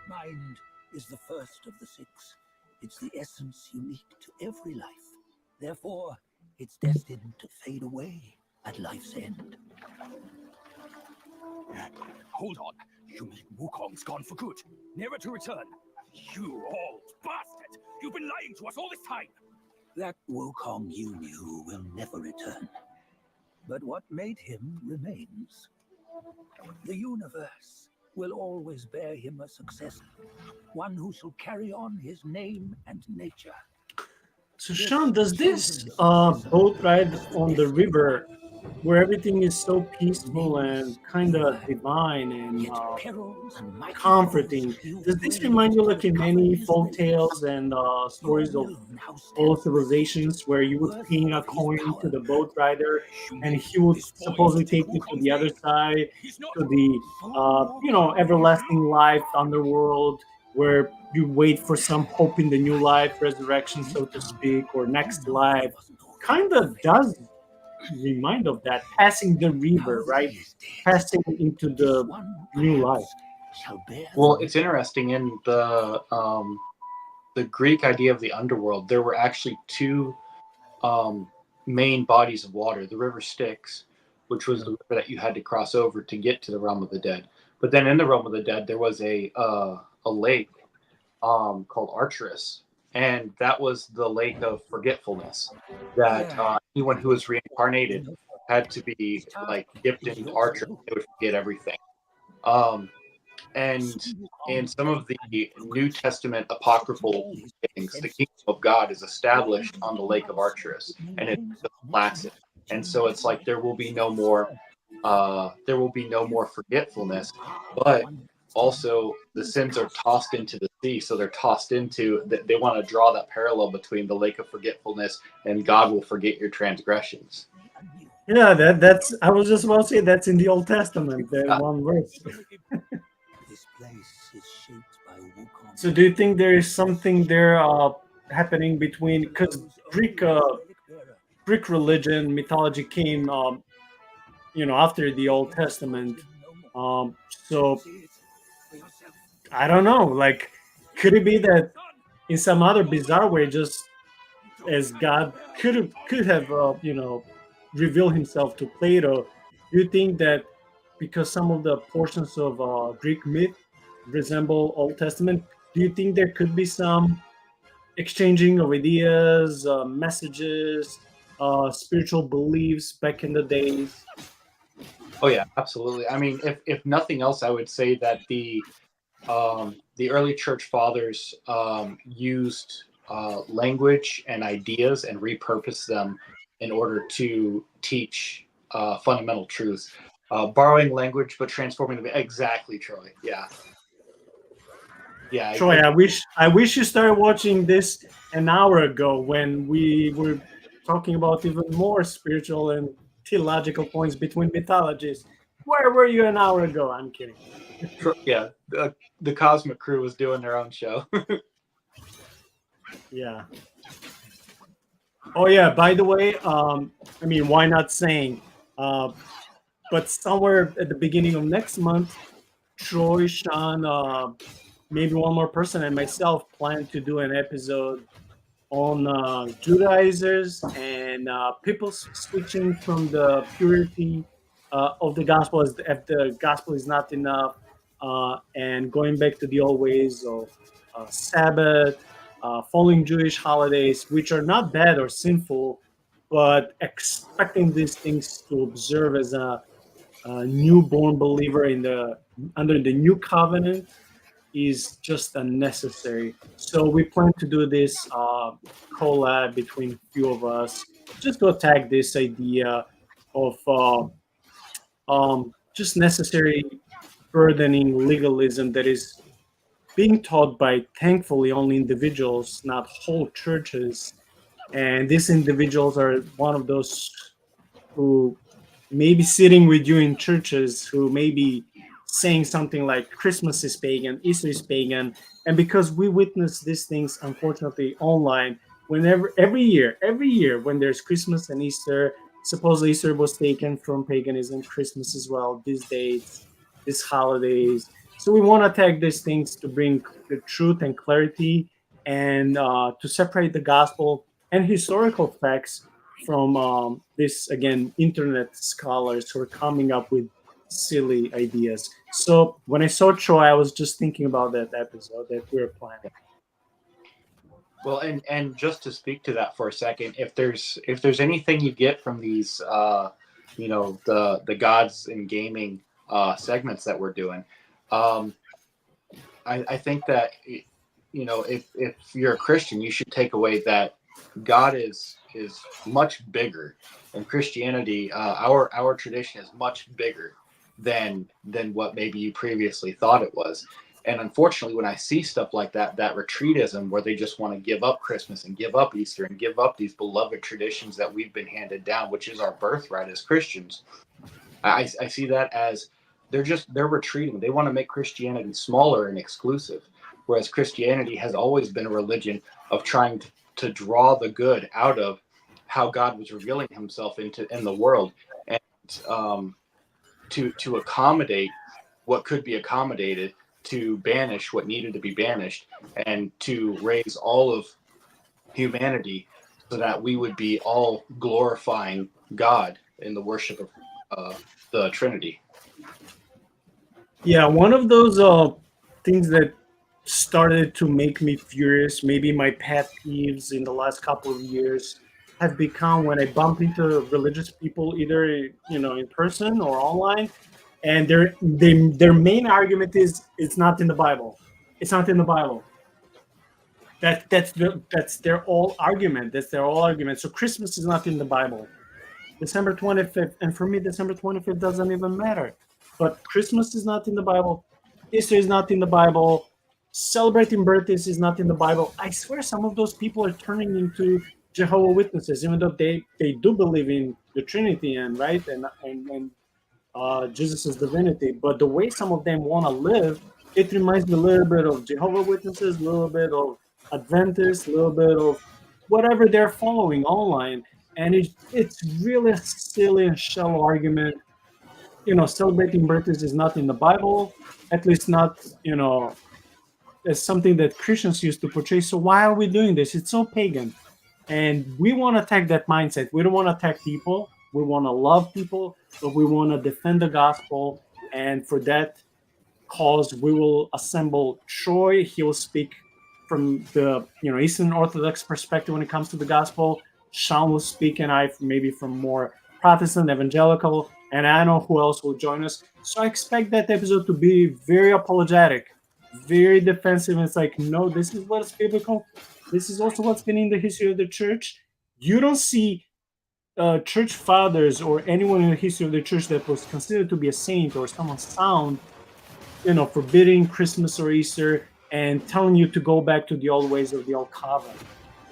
Mind is the first of the 6. It's the essence unique to every life. Therefore, it's destined to fade away at life's end. Hold on. You mean Wukong's gone for good, never to return? You old bastard! You've been lying to us all this time! That Wukong you knew will never return. But what made him remains. The universe will always bear him a successor, one who shall carry on his name and nature. So, Shaun, does this boat ride on the river, where everything is so peaceful and kind of divine and comforting, does this remind you, like in many folk tales and stories of old civilizations, where you would ping a coin to the boat rider and he would supposedly take you to the other side, to the everlasting life underworld, where you wait for some hope in the new life, resurrection, so to speak, or next life? Kind of does remind of that, passing the river, right? Passing into the new life. Well, it's interesting in the Greek idea of the underworld. There were actually 2 main bodies of water: the river Styx, which was the river that you had to cross over to get to the realm of the dead. But then in the realm of the dead, there was a lake called Arcturus, and that was the lake of forgetfulness. That anyone who was reincarnated had to be like dipped into Arcturus; they would forget everything. And in some of the New Testament apocryphal things, the kingdom of God is established on the lake of Arcturus, and it's placid. And so it's like there will be no more forgetfulness, but also the sins are tossed into the sea. So they're tossed into, they want to draw that parallel between the lake of forgetfulness and God will forget your transgressions. Yeah, that's, I was just about to say, that's in the Old Testament, that one verse. This place is shaped by Wukong. So do you think there is something there happening between, because Greek religion, mythology came after the Old Testament, so I don't know, like, could it be that in some other bizarre way, just as God could have revealed himself to Plato, do you think that because some of the portions of Greek myth resemble Old Testament, do you think there could be some exchanging of ideas, messages, spiritual beliefs back in the days? Oh yeah, absolutely. I mean, if nothing else, I would say that the early church fathers used language and ideas and repurposed them in order to teach fundamental truths. Borrowing language but transforming them. Exactly, Troy. Yeah. Yeah, Troy, I wish you started watching this an hour ago when we were talking about even more spiritual and theological points between mythologies. Where were you an hour ago? I'm kidding. yeah. The Cosmic Crew was doing their own show. Yeah. Oh yeah. By the way, I mean, why not saying? But somewhere at the beginning of next month, Troy, Shaun, maybe one more person, and myself plan to do an episode on Judaizers and people switching from the purity of the gospel as if the gospel is not enough, and going back to the old ways of Sabbath, following Jewish holidays, which are not bad or sinful, but expecting these things to observe as a newborn believer in the under the new covenant is just unnecessary. So we plan to do this collab between a few of us, just to attack this idea of just necessary burdening legalism that is being taught by, thankfully, only individuals, not whole churches. And these individuals are one of those who may be sitting with you in churches, who may be saying something like Christmas is pagan, Easter is pagan. And because we witness these things, unfortunately, online, whenever every year when there's Christmas and Easter, supposedly Easter was taken from paganism, Christmas as well, these dates, these holidays. So we want to attack these things to bring the truth and clarity, and to separate the gospel and historical facts from this, again, internet scholars who are coming up with silly ideas. So when I saw Troy, I was just thinking about that episode that we were planning. Well, and just to speak to that for a second, if there's anything you get from these, the gods in gaming segments that we're doing, I think that if you're a Christian, you should take away that God is much bigger, and Christianity, our tradition is much bigger than what maybe you previously thought it was. And unfortunately, when I see stuff like that retreatism, where they just want to give up Christmas and give up Easter and give up these beloved traditions that we've been handed down, which is our birthright as Christians, I see that as they're retreating. They want to make Christianity smaller and exclusive, whereas Christianity has always been a religion of trying to draw the good out of how God was revealing himself in the world, and to accommodate what could be accommodated, to banish what needed to be banished, and to raise all of humanity so that we would be all glorifying God in the worship of the Trinity. Yeah, one of those things that started to make me furious, maybe my pet peeves in the last couple of years, have become when I bump into religious people, either in person or online, and their main argument is it's not in the Bible. It's not in the Bible. That's their whole argument. That's their whole argument. So Christmas is not in the Bible. December 25th, and for me, December 25th doesn't even matter. But Christmas is not in the Bible. Easter is not in the Bible. Celebrating birthdays is not in the Bible. I swear some of those people are turning into Jehovah's Witnesses, even though they do believe in the Trinity and Jesus' divinity. But the way some of them want to live, it reminds me a little bit of Jehovah's Witnesses, a little bit of Adventists, a little bit of whatever they're following online. And it's really a silly and shallow argument. Celebrating birthdays is not in the Bible, at least not, as something that Christians used to portray. So why are we doing this? It's so pagan. And we want to attack that mindset. We don't want to attack people. We want to love people, but we want to defend the gospel. And for that cause, we will assemble Troy. He will speak from the Eastern Orthodox perspective when it comes to the gospel. Shaun will speak, and I maybe from more Protestant, evangelical, and I know who else will join us. So I expect that episode to be very apologetic, very defensive. It's like, no, this is what is biblical. This is also what's been in the history of the church. You don't see church fathers or anyone in the history of the church that was considered to be a saint or someone sound, forbidding Christmas or Easter and telling you to go back to the old ways of the old covenant.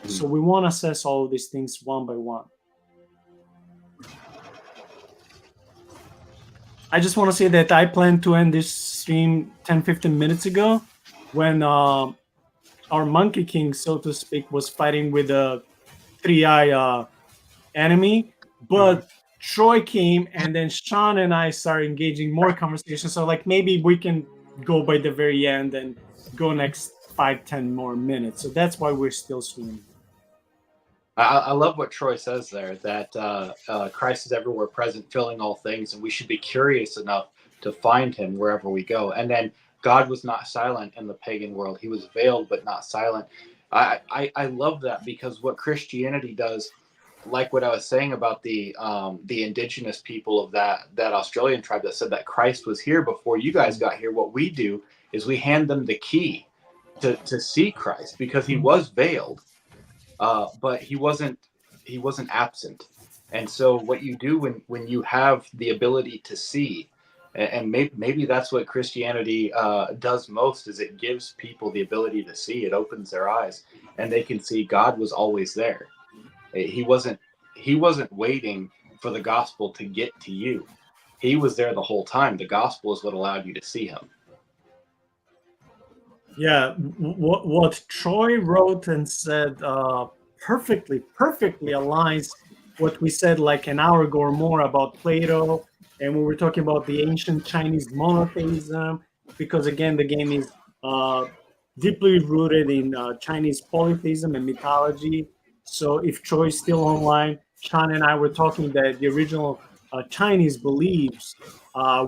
So we want to assess all of these things one by one. I just want to say that I plan to end this stream 10-15 minutes ago when our Monkey King, so to speak, was fighting with a three-eye enemy. But Troy came, and then Shaun and I started engaging more conversation. So like maybe we can go by the very end and go next 5-10 more minutes. So that's why we're still streaming. I love what Troy says there, that Christ is everywhere present, filling all things, and we should be curious enough to find him wherever we go. And then God was not silent in the pagan world. He was veiled but not silent. I love that, because what Christianity does, like what I was saying about the indigenous people of that Australian tribe that said that Christ was here before you guys got here, what we do is we hand them the key to see Christ, because he was veiled. But he wasn't absent. And so what you do when you have the ability to see, and maybe that's what Christianity does most, is it gives people the ability to see. It opens their eyes, and they can see God was always there. He wasn't waiting for the gospel to get to you. He was there the whole time. The gospel is what allowed you to see him. Yeah, what Troy wrote and said perfectly aligns what we said like an hour ago or more about Plato, and we were talking about the ancient Chinese monotheism, because again the game is deeply rooted in Chinese polytheism and mythology. So if Troy is still online, Shaun and I were talking that the original Chinese beliefs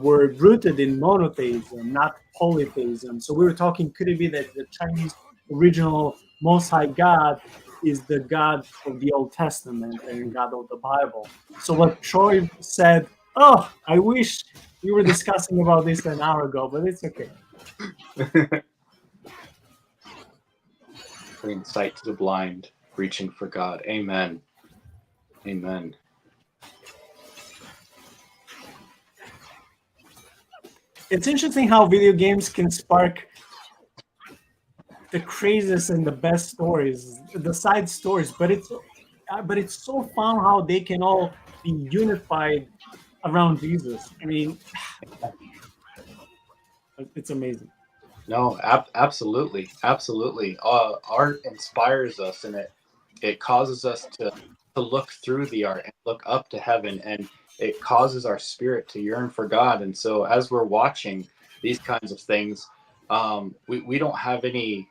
were rooted in monotheism, not polytheism. So we were talking, could it be that the Chinese original Most High God is the God of the Old Testament and God of the Bible? So what Troy said, oh, I wish we were discussing about this an hour ago, but it's okay. Bring sight to the blind, reaching for God. Amen. Amen. It's interesting how video games can spark the craziest and the best stories, the side stories, but it's so fun how they can all be unified around Jesus. I mean, it's amazing. No, absolutely. Art inspires us, and it causes us to look through the art and look up to heaven, and it causes our spirit to yearn for God. And so as we're watching these kinds of things, we don't have any,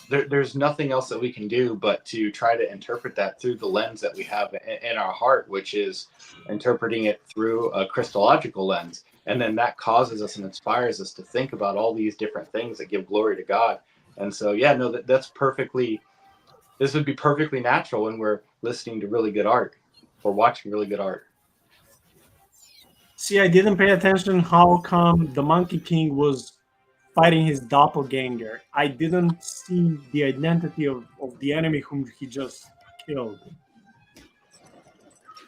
there's nothing else that we can do but to try to interpret that through the lens that we have in our heart, which is interpreting it through a Christological lens. And then that causes us and inspires us to think about all these different things that give glory to God. And so, yeah, no, this would be perfectly natural when we're listening to really good art or watching really good art. See, I didn't pay attention how come the Monkey King was fighting his doppelganger. I didn't see the identity of the enemy whom he just killed.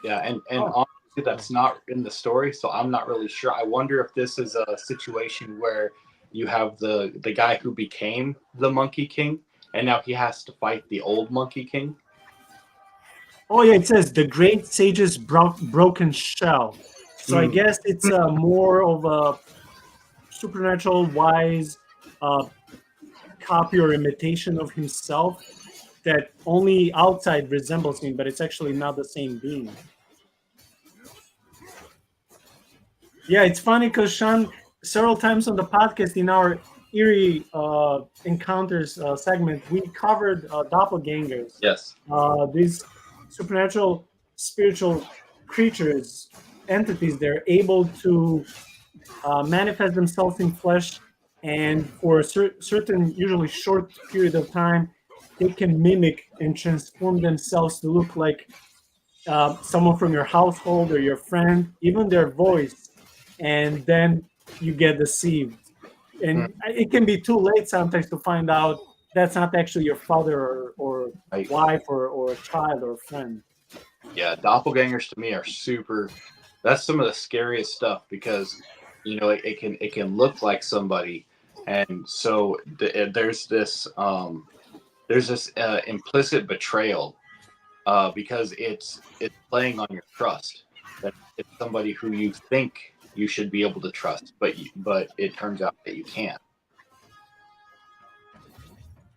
Yeah, and honestly, that's not in the story, so I'm not really sure. I wonder if this is a situation where you have the guy who became the Monkey King, and now he has to fight the old Monkey King. Oh yeah, it says the great sage's broken shell. So I guess it's more of a supernatural, wise copy or imitation of himself that only outside resembles him, but it's actually not the same being. Yeah, it's funny because Shaun, several times on the podcast in our eerie encounters segment, we covered doppelgangers. Yes. These supernatural, spiritual creatures, entities, they're able to manifest themselves in flesh, and for a certain, usually short period of time, they can mimic and transform themselves to look like someone from your household or your friend, even their voice, and then you get deceived. And it can be too late sometimes to find out that's not actually your father or wife or a child or a friend. Yeah, doppelgangers to me are super. That's some of the scariest stuff, because it can look like somebody, And so there's this implicit betrayal because it's playing on your trust. That it's somebody who you think you should be able to trust, but it turns out that you can't.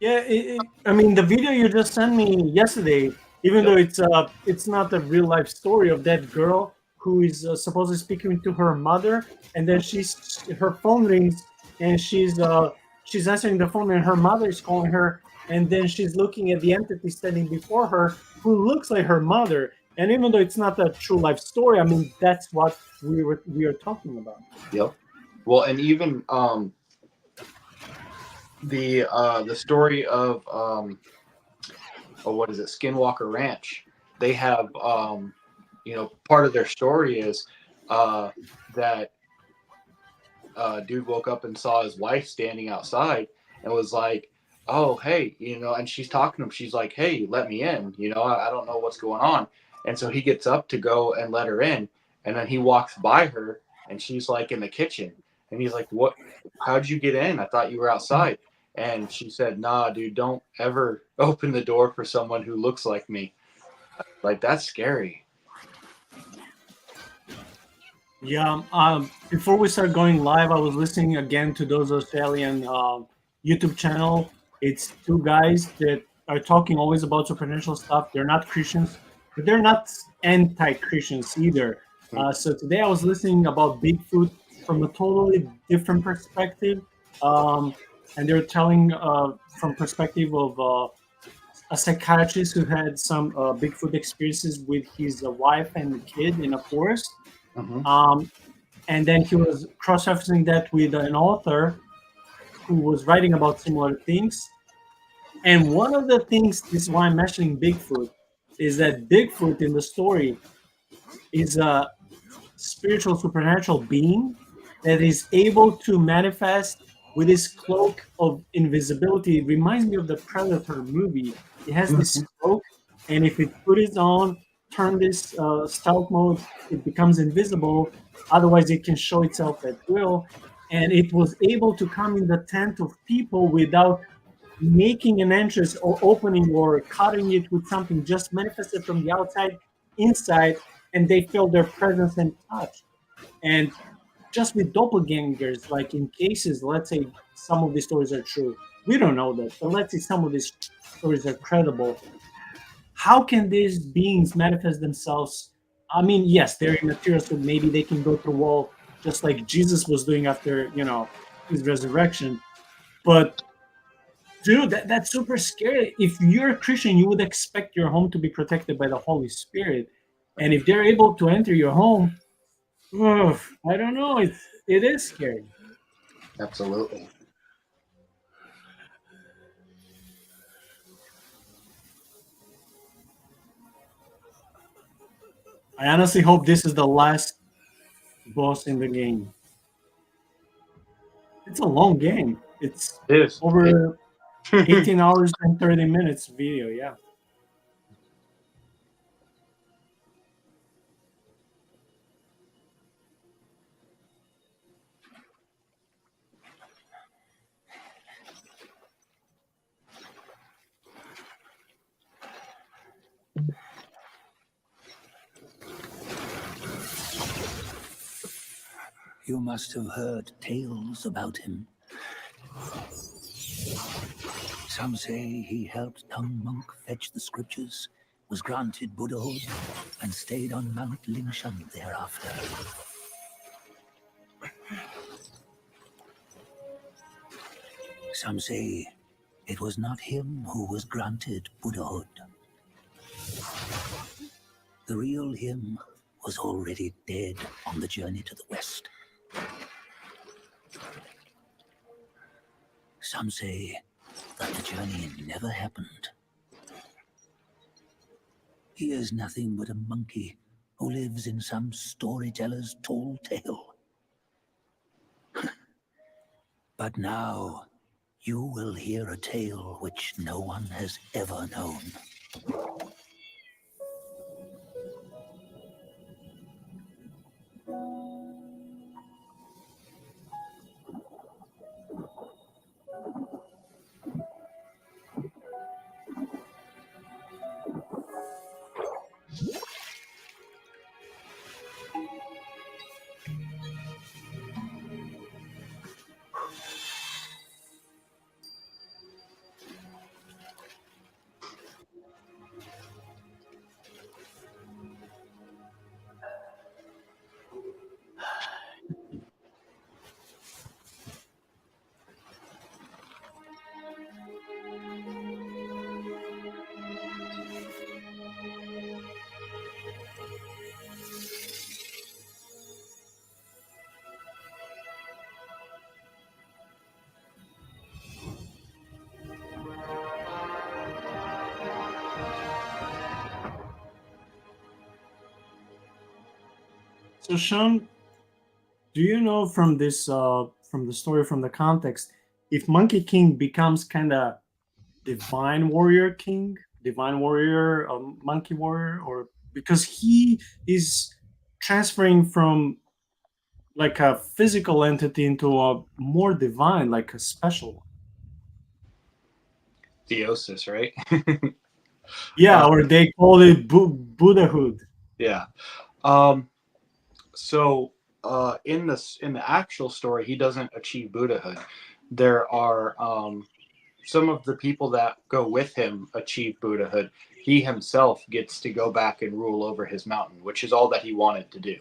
Yeah, I mean, the video you just sent me yesterday, even though it's not a real life story of that girl who is supposedly speaking to her mother, and then her phone rings, and she's answering the phone, and her mother is calling her, and then she's looking at the entity standing before her, who looks like her mother. And even though it's not a true life story, I mean, that's what we are talking about. Yep. Well, and even the story of what is it, Skinwalker Ranch? They have part of their story is that dude woke up and saw his wife standing outside and was like, "Oh, hey," and she's talking to him. She's like, "Hey, let me in. I don't know what's going on." And so he gets up to go and let her in, and then he walks by her, and she's like in the kitchen, and he's like, "What? How'd you get in? I thought you were outside." And she said, "Nah, dude, don't ever open the door for someone who looks like me." Like, that's scary. Yeah. Before we start going live, I was listening again to those Australian YouTube channel. It's two guys that are talking always about supernatural stuff. They're not Christians, but they're not anti-Christians either. So today I was listening about Bigfoot from a totally different perspective, and they're telling from perspective of a psychiatrist who had some Bigfoot experiences with his wife and kid in a forest. Mm-hmm. And then he was cross-referencing that with an author who was writing about similar things. And one of the things, this is why I'm mentioning Bigfoot, is that Bigfoot in the story is a spiritual supernatural being that is able to manifest with his cloak of invisibility. It reminds me of the Predator movie. It has this cloak, and if it put it on, turn this stealth mode, it becomes invisible. Otherwise, it can show itself at will. And it was able to come in the tent of people without making an entrance or opening or cutting it with something, just manifested from the outside inside, and they felt their presence and touch. And just with doppelgangers, like in cases, let's say some of these stories are true. We don't know that, but let's say some of these stories are credible. How can these beings manifest themselves? I mean, yes, they're immaterial, so maybe they can go through wall just like Jesus was doing after, his resurrection. But dude, that's super scary. If you're a Christian, you would expect your home to be protected by the Holy Spirit. And if they're able to enter your home, I don't know. It is scary. Absolutely. I honestly hope this is the last boss in the game. It's a long game. It's It is. over 18 hours and 30 minutes video, yeah. You must have heard tales about him. Some say he helped young monk fetch the scriptures, was granted Buddhahood, and stayed on Mount Lingshan thereafter. Some say it was not him who was granted Buddhahood. The real him was already dead on the journey to the west. Some say that the journey never happened. He is nothing but a monkey who lives in some storyteller's tall tale. But now, you will hear a tale which no one has ever known. So Sean, do you know from this from the story, from the context, if Monkey King becomes kind of divine warrior king, divine warrior, monkey warrior, or because he is transferring from like a physical entity into a more divine, like a special one. Theosis, right? Yeah, or they call it Buddhahood. Yeah. So in the actual story, he doesn't achieve Buddhahood. There are some of the people that go with him achieve Buddhahood. He himself gets to go back and rule over his mountain, which is all that he wanted to do.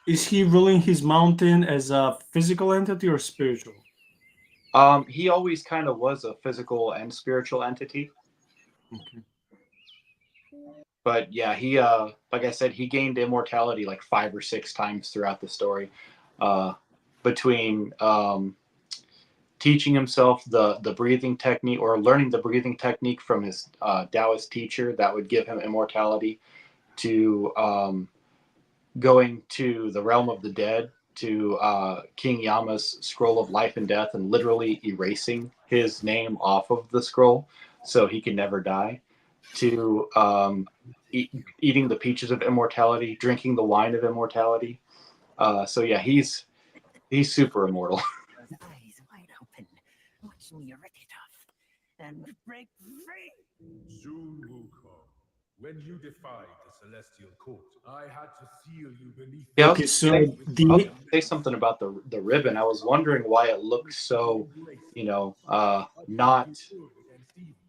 Is he ruling his mountain as a physical entity or spiritual? He always kind of was a physical and spiritual entity. Okay. But yeah, he like I said, he gained immortality like 5 or 6 times throughout the story, between teaching himself the breathing technique, or learning the breathing technique from his Taoist teacher that would give him immortality, to going to the realm of the dead, to King Yama's scroll of life and death, and literally erasing his name off of the scroll so he can never die, to eating the peaches of immortality, drinking the wine of immortality. So yeah, he's super immortal. Those eyes wide open. Watch me rip it off and break free. Soon, Wukong, when you defied the Celestial Court, I had to seal you beneath. Yeah, Okay, so I was gonna say something about the ribbon. I was wondering why it looked so, not.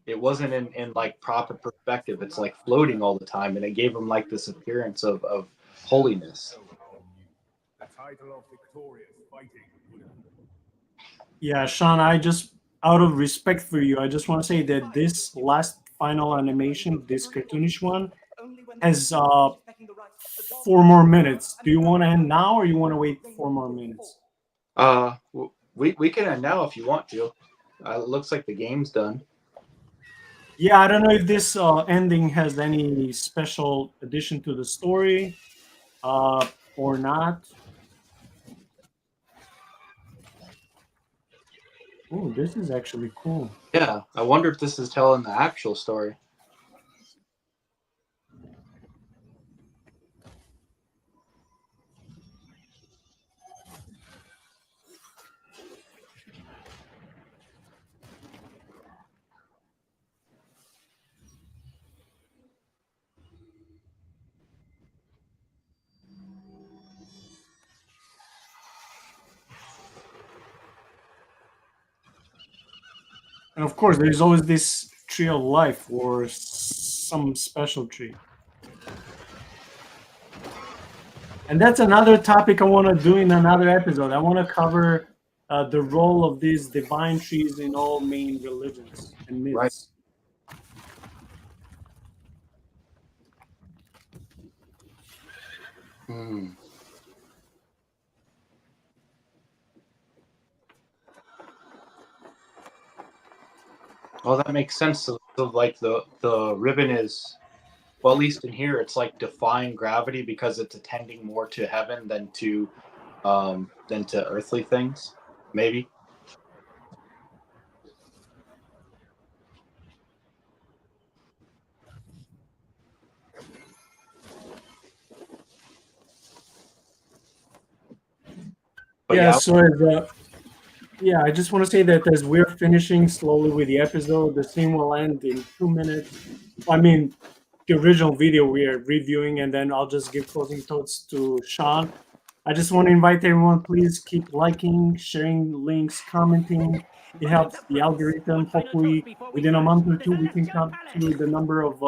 It wasn't in like proper perspective. It's like floating all the time, and it gave him like this appearance of holiness. The title of victorious fighting. yeah, Sean, I just, out of respect for you, I just want to say that this last final animation, this cartoonish one, has 4 more minutes. Do you want to end now, or you want to wait 4 more minutes? We can end now if you want to. It looks like the game's done. Yeah, I don't know if this ending has any special addition to the story or not. Oh, this is actually cool. Yeah, I wonder if this is telling the actual story. And of course, there's always this tree of life or some special tree. And that's another topic I want to do in another episode. I want to cover the role of these divine trees in all main religions and myths. Right. Hmm. Well, that makes sense. So like the ribbon is, well, at least in here, it's like defying gravity because it's attending more to heaven than to earthly things. Maybe. But Yeah, yeah, so Yeah, I just want to say that as we're finishing slowly with the episode, the scene will end in 2 minutes. I mean, the original video we are reviewing, and then I'll just give closing thoughts to Shaun. I just want to invite everyone, please keep liking, sharing links, commenting. It helps the algorithm. Hopefully, within a month or two, we can come to the number of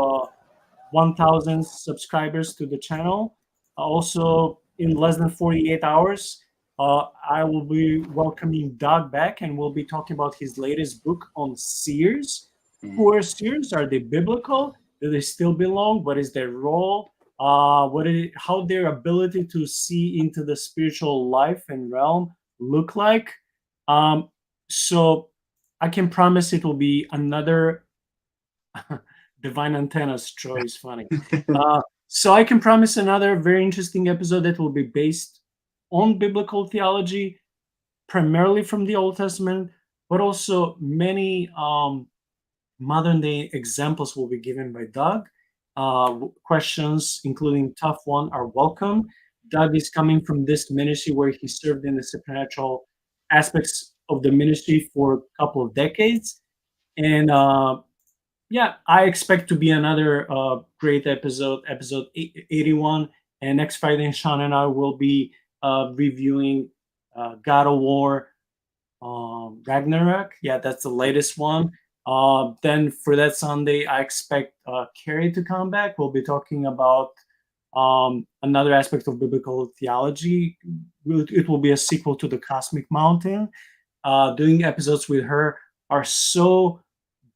1,000 subscribers to the channel. Also, in less than 48 hours, I will be welcoming Doug back, and we'll be talking about his latest book on seers. Who are seers? Are they biblical? Do they still belong? What is their role? How their ability to see into the spiritual life and realm look like? Um, so I can promise it will be another divine antennas. Troy is funny. So I can promise another very interesting episode that will be based on biblical theology, primarily from the Old Testament, but also many modern day examples will be given by Doug. Questions, including tough one, are welcome. Doug is coming from this ministry where he served in the supernatural aspects of the ministry for a couple of decades. And yeah, I expect to be another great episode 81. And next Friday, Shaun and I will be reviewing God of War Ragnarok. Yeah, that's the latest one. Then for that Sunday, I expect Carrie to come back. We'll be talking about another aspect of biblical theology. It will be a sequel to the Cosmic Mountain. Doing episodes with her are so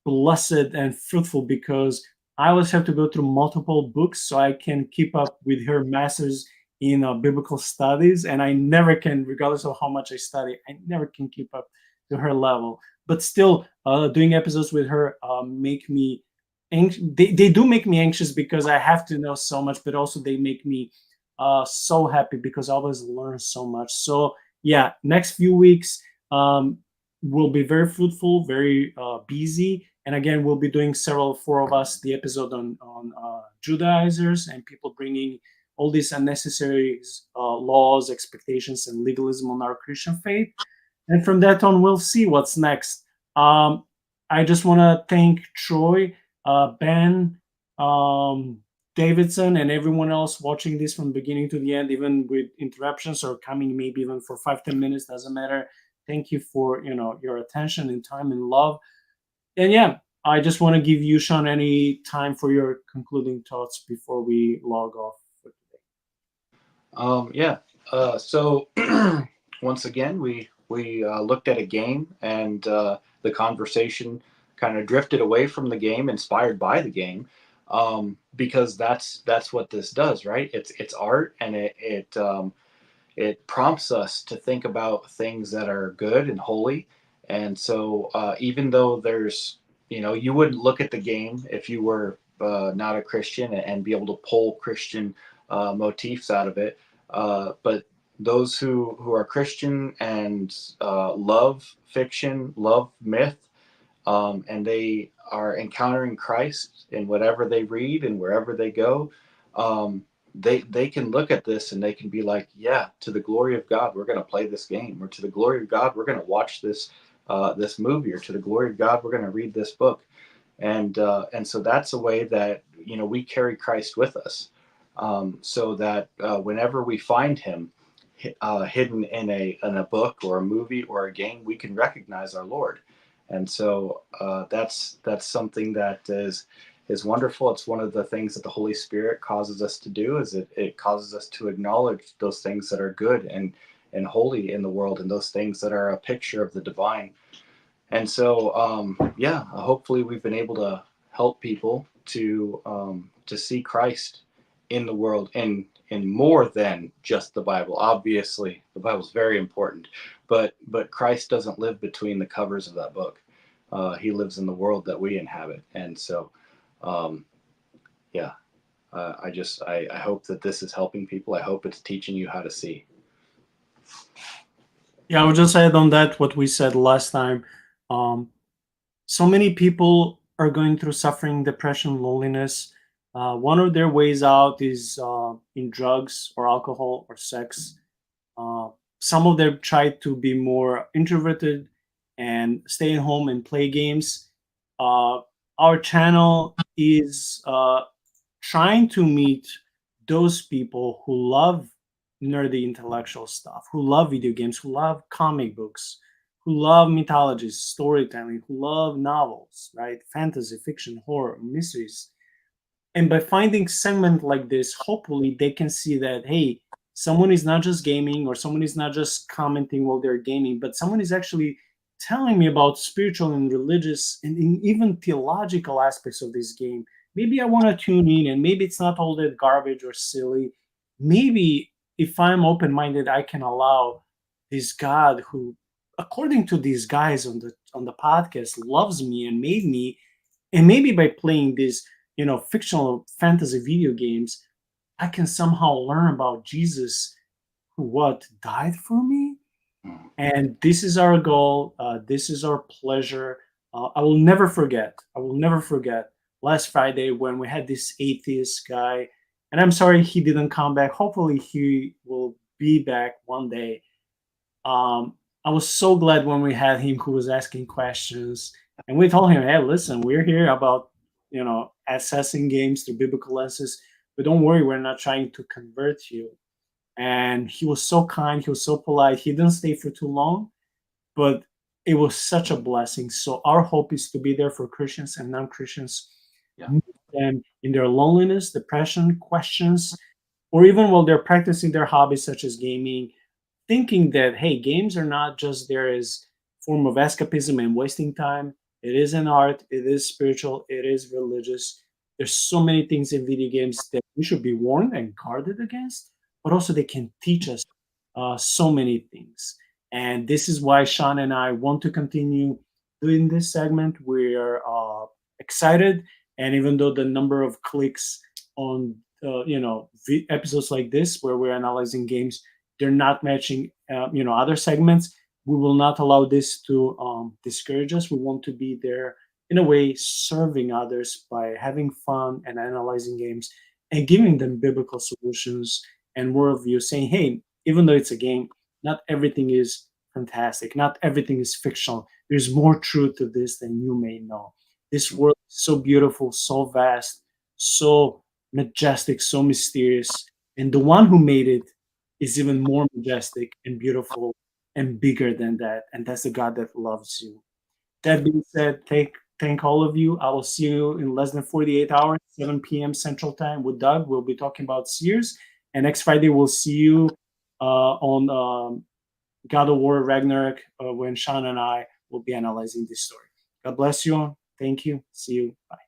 blessed and fruitful because I always have to go through multiple books so I can keep up with her master's in biblical studies, and I never can, regardless of how much I study, I never can keep up to her level. But still, doing episodes with her make me they do make me anxious because I have to know so much, but also they make me so happy because I always learn so much. So yeah, next few weeks will be very fruitful, very busy. And again, we'll be doing several, four of us, the episode on Judaizers and people bringing all these unnecessary laws, expectations, and legalism on our Christian faith. And from that on, we'll see what's next. I just want to thank Troy, Ben, Davidson, and everyone else watching this from beginning to the end, even with interruptions or coming maybe even for 5-10 minutes, doesn't matter. Thank you for your attention and time and love. And yeah, I just want to give you, Shaun, any time for your concluding thoughts before we log off for today. Yeah. So once again, we looked at a game, and the conversation kind of drifted away from the game, inspired by the game, because that's what this does, right? It's art, and it prompts us to think about things that are good and holy. And so even though there's, you wouldn't look at the game if you were not a Christian and be able to pull Christian motifs out of it. But those who are Christian and love fiction, love myth, and they are encountering Christ in whatever they read and wherever they go, they can look at this and they can be like, yeah, to the glory of God, we're going to play this game, or to the glory of God, we're going to watch this this movie, or to the glory of God, we're going to read this book. And so that's a way that we carry Christ with us, so that whenever we find him hidden in a book or a movie or a game, we can recognize our Lord. And so that's something that is wonderful. It's one of the things that the Holy Spirit causes us to do. Is it causes us to acknowledge those things that are good and holy in the world, and those things that are a picture of the divine. And so yeah, hopefully we've been able to help people to see Christ in the world, in more than just the Bible. Obviously, the Bible's very important, but Christ doesn't live between the covers of that book. He lives in the world that we inhabit. And so, yeah, I hope that this is helping people. I hope it's teaching you how to see. Yeah, I would just add on that what we said last time. So many people are going through suffering, depression, loneliness. One of their ways out is in drugs or alcohol or sex. some of them try to be more introverted and stay at home and play games. Uh, our channel is trying to meet those people who love nerdy intellectual stuff, who love video games, who love comic books, who love mythologies, storytelling, who love novels, right? Fantasy, fiction, horror, mysteries. And by finding segment like this, hopefully they can see that, hey, someone is not just gaming, or someone is not just commenting while they're gaming, but someone is actually telling me about spiritual and religious and even theological aspects of this game. Maybe I want to tune in, and maybe it's not all that garbage or silly. Maybe if I'm open-minded, I can allow this God who, according to these guys on the podcast, loves me and made me, and maybe by playing these, fictional fantasy video games, I can somehow learn about Jesus, who what died for me. And this is our goal. This is our pleasure. I will never forget. I will never forget last Friday when we had this atheist guy. And I'm sorry he didn't come back. Hopefully he will be back one day. I was so glad when we had him who was asking questions, and we told him, "Hey, listen, we're here about assessing games through biblical lenses, but don't worry, we're not trying to convert you." And he was so kind, he was so polite. He didn't stay for too long, but it was such a blessing. So our hope is to be there for Christians and non-Christians, Yeah. meet them in their loneliness, depression, questions, or even while they're practicing their hobbies such as gaming, thinking that, hey, games are not just there as form of escapism and wasting time. It is an art, it is spiritual, it is religious. There's so many things in video games that we should be warned and guarded against, but also they can teach us so many things. And this is why Shaun and I want to continue doing this segment. We are excited, and even though the number of clicks on episodes like this where we're analyzing games, they're not matching other segments, we will not allow this to discourage us. We want to be there in a way serving others by having fun and analyzing games and giving them biblical solutions and worldview, saying, hey, even though it's a game, not everything is fantastic, not everything is fictional. There's more truth to this than you may know. This world is so beautiful, so vast, so majestic, so mysterious, and the one who made it is even more majestic and beautiful and bigger than that. And that's the God that loves you. That being said, thank all of you. I will see you in less than 48 hours, 7 p.m. Central Time with Doug. We'll be talking about Sears. And next Friday, we'll see you on God of War Ragnarok when Shaun and I will be analyzing this story. God bless you all. Thank you. See you. Bye.